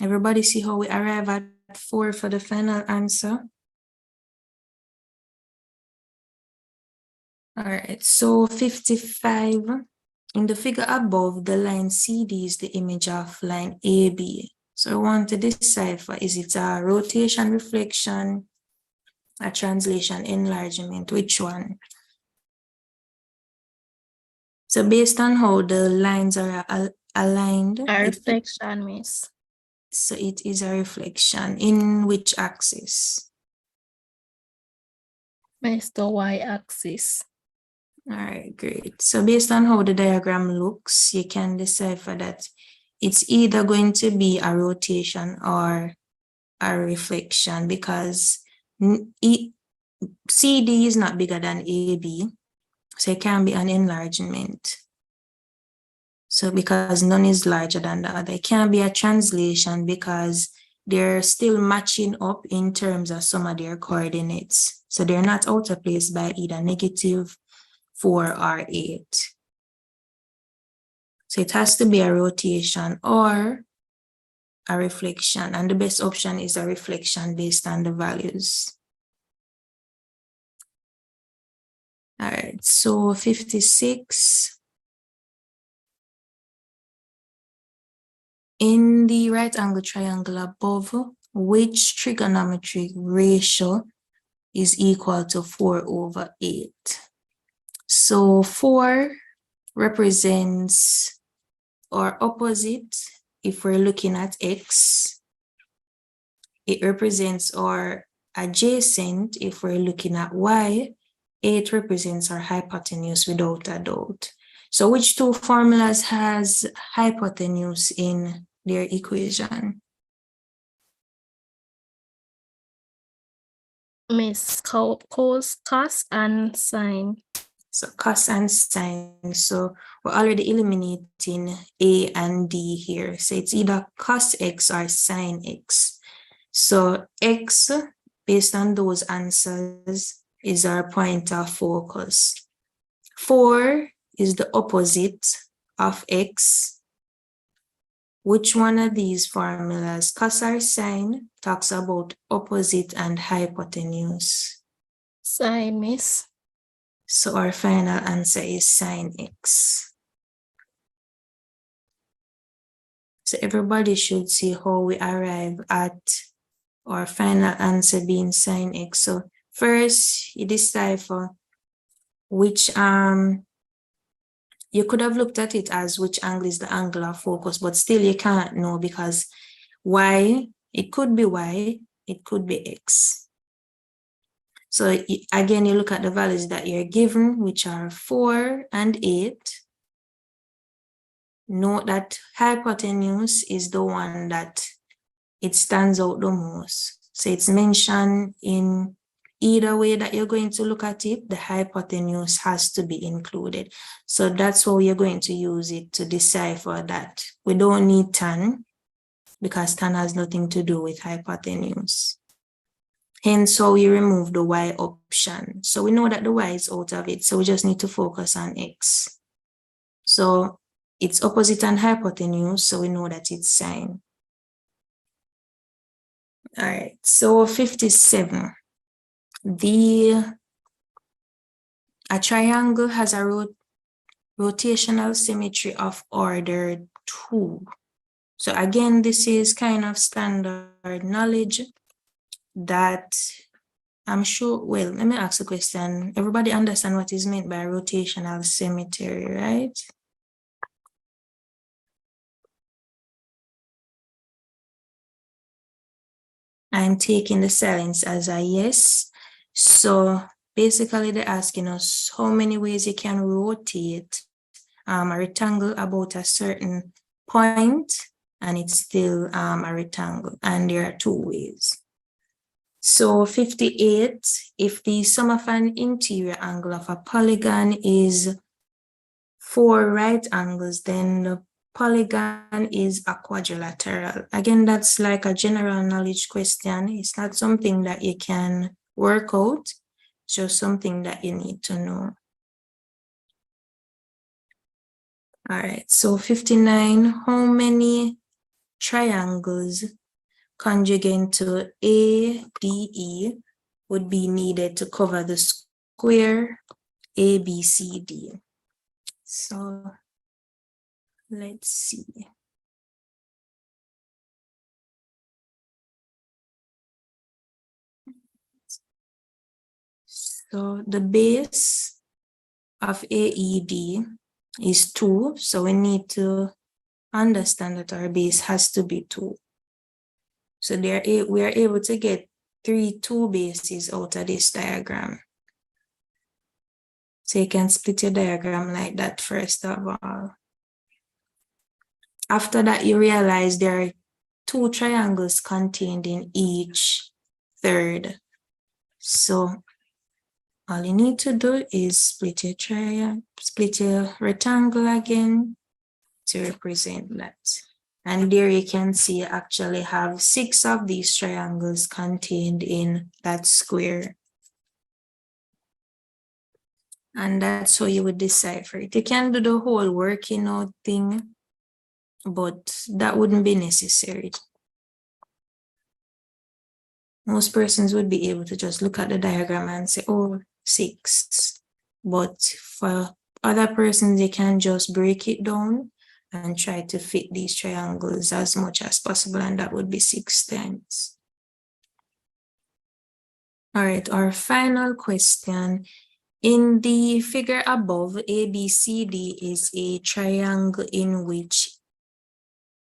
Everybody see how we arrive at 4 for the final answer? All right, so 55. In the figure above, the line CD is the image of line AB. So I want to decipher, is it a rotation, reflection, a translation, enlargement, which one? So based on how the lines are aligned, A reflection, miss. so it is a reflection. In which axis? Miss the y-axis. All right, great. So based on how the diagram looks, you can decipher that it's either going to be a rotation or a reflection because CD is not bigger than AB, so it can be an enlargement. So because none is larger than the other, it can be a translation because they're still matching up in terms of some of their coordinates. So they're not out of place by either -4 or 8. So it has to be a rotation or a reflection, and the best option is a reflection based on the values. All right, so 56. In the right angle triangle above, which trigonometric ratio is equal to 4/8? So 4 represents our opposite if we're looking at x. It represents our adjacent if we're looking at y. 8 represents our hypotenuse without a doubt. So which two formulas has hypotenuse in their equation? Miss cos and sine. So cos and sine. So we're already eliminating A and D here. So it's either cos x or sine x. So x, based on those answers, is our point of focus. 4 is the opposite of x. Which one of these formulas, cos or sine, talks about opposite and hypotenuse? Sine, miss. So our final answer is sine x. So everybody should see how we arrive at our final answer being sine x. So first, you decipher which you could have looked at it as which angle is the angle of focus, but still you can't know because y, it could be y, it could be x. So again, you look at the values that you're given, which are 4 and 8. Note that hypotenuse is the one that it stands out the most. So it's mentioned in either way that you're going to look at it, the hypotenuse has to be included. So that's how you're going to use it to decipher that. We don't need tan because tan has nothing to do with hypotenuse. Hence how you remove the y option. So we know that the y is out of it, so we just need to focus on x. So it's opposite and hypotenuse, so we know that it's sine. All right, so 57. A triangle has a rotational symmetry of order 2. So again, this is kind of standard knowledge that I'm sure, well, let me ask a question. Everybody understand what is meant by rotational symmetry, right? I'm taking the silence as a yes. So basically they're asking us how many ways you can rotate a rectangle about a certain point, and it's still a rectangle, and there are 2 ways. So 58, if the sum of an interior angle of a polygon is 4 right angles, then the polygon is a quadrilateral. Again, that's like a general knowledge question. It's not something that you can work out, it's just something that you need to know. All right, so 59, how many triangles conjugate to ADE would be needed to cover the square ABCD? So let's see. So the base of AED is 2, so we need to understand that our base has to be 2. So we are able to get 3 2 bases out of this diagram. So you can split your diagram like that first of all. After that, you realize there are 2 triangles contained in each third. So All you need to do is split your rectangle again to represent that. And there you can see you actually have 6 of these triangles contained in that square. And that's how you would decipher it. You can do the whole working out thing, but that wouldn't be necessary. Most persons would be able to just look at the diagram and say, oh, 6. But for other persons, they can just break it down and try to fit these triangles as much as possible, and that would be 6 times. All right, our final question. In the figure above, ABCD is a triangle in which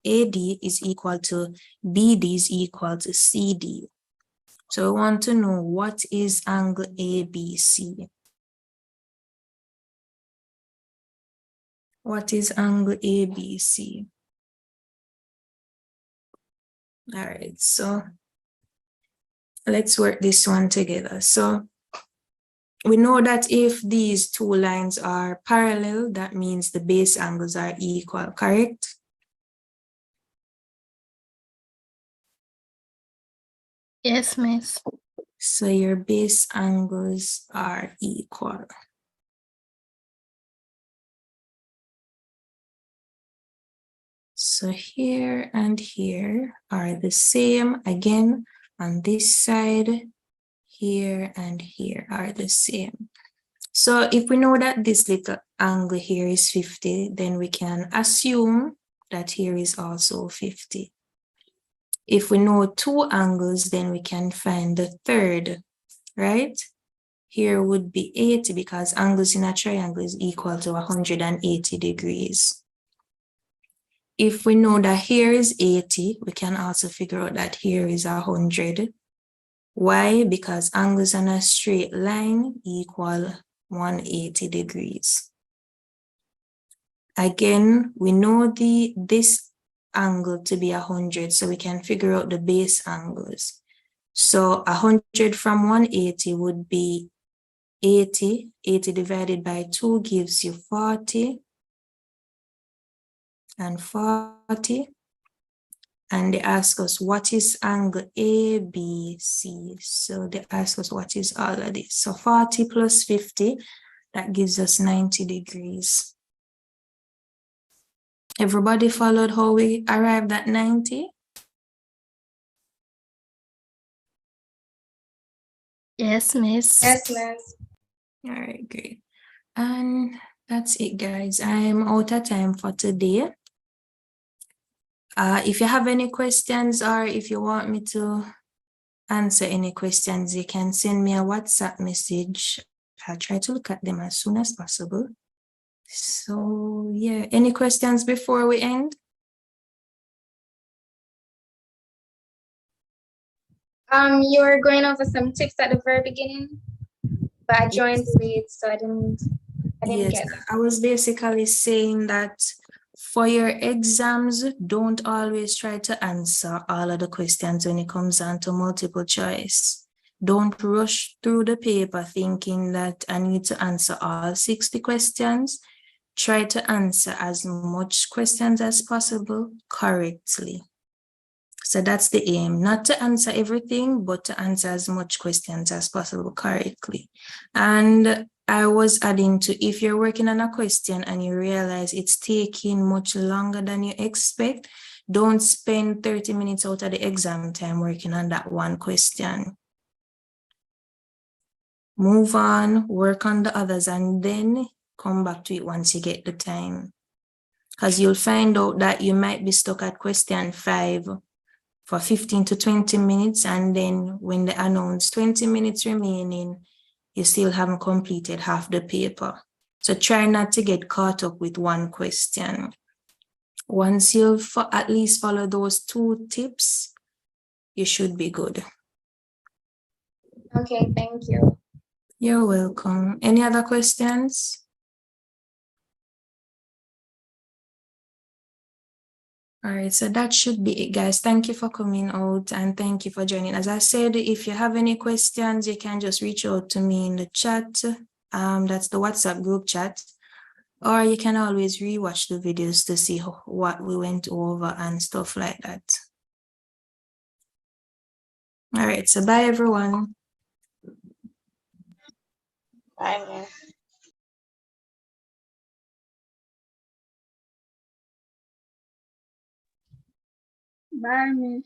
AD is equal to BD is equal to CD. So I want to know, what is angle ABC? What is angle ABC? All right, so let's work this one together. So we know that if these two lines are parallel, that means the base angles are equal, correct? Yes, miss. So your base angles are equal. So here and here are the same. Again, on this side, here and here are the same. So if we know that this little angle here is 50, then we can assume that here is also 50. If we know 2 angles, then we can find the third, right? Here would be 80 because angles in a triangle is equal to 180 degrees. If we know that here is 80, we can also figure out that here is 100. Why? Because angles on a straight line equal 180 degrees. Again, we know this angle to be 100, so we can figure out the base angles. So 100 from 180 would be 80. 80 divided by 2 gives you 40. And 40. And they ask us, what is angle ABC? So they ask us, what is all of this? So 40 plus 50, that gives us 90 degrees. Everybody followed how we arrived at 90? Yes, miss. Yes, miss. All right, great. And that's it, guys. I'm out of time for today. If you have any questions or if you want me to answer any questions, you can send me a WhatsApp message. I'll try to look at them as soon as possible. So yeah, any questions before we end? You were going over some tips at the very beginning, but I joined late, so I didn't Yes, get them. I was basically saying that for your exams, don't always try to answer all of the questions when it comes down to multiple choice. Don't rush through the paper thinking that I need to answer all 60 questions. Try to answer as much questions as possible correctly. So that's the aim, not to answer everything, but to answer as much questions as possible correctly. And I was adding to, if you're working on a question and you realize it's taking much longer than you expect, don't spend 30 minutes out of the exam time working on that one question. Move on, work on the others, and then come back to it once you get the time. Because you'll find out that you might be stuck at question 5 for 15 to 20 minutes, and then when they announce 20 minutes remaining, you still haven't completed half the paper. So try not to get caught up with one question. Once you've at least followed those 2 tips, you should be good. Okay, thank you. You're welcome. Any other questions? All right, so that should be it, guys. Thank you for coming out and thank you for joining. As I said, if you have any questions, you can just reach out to me in the chat. That's the WhatsApp group chat. Or you can always rewatch the videos to see what we went over and stuff like that. All right, so bye everyone. Bye, miss. Bye, miss.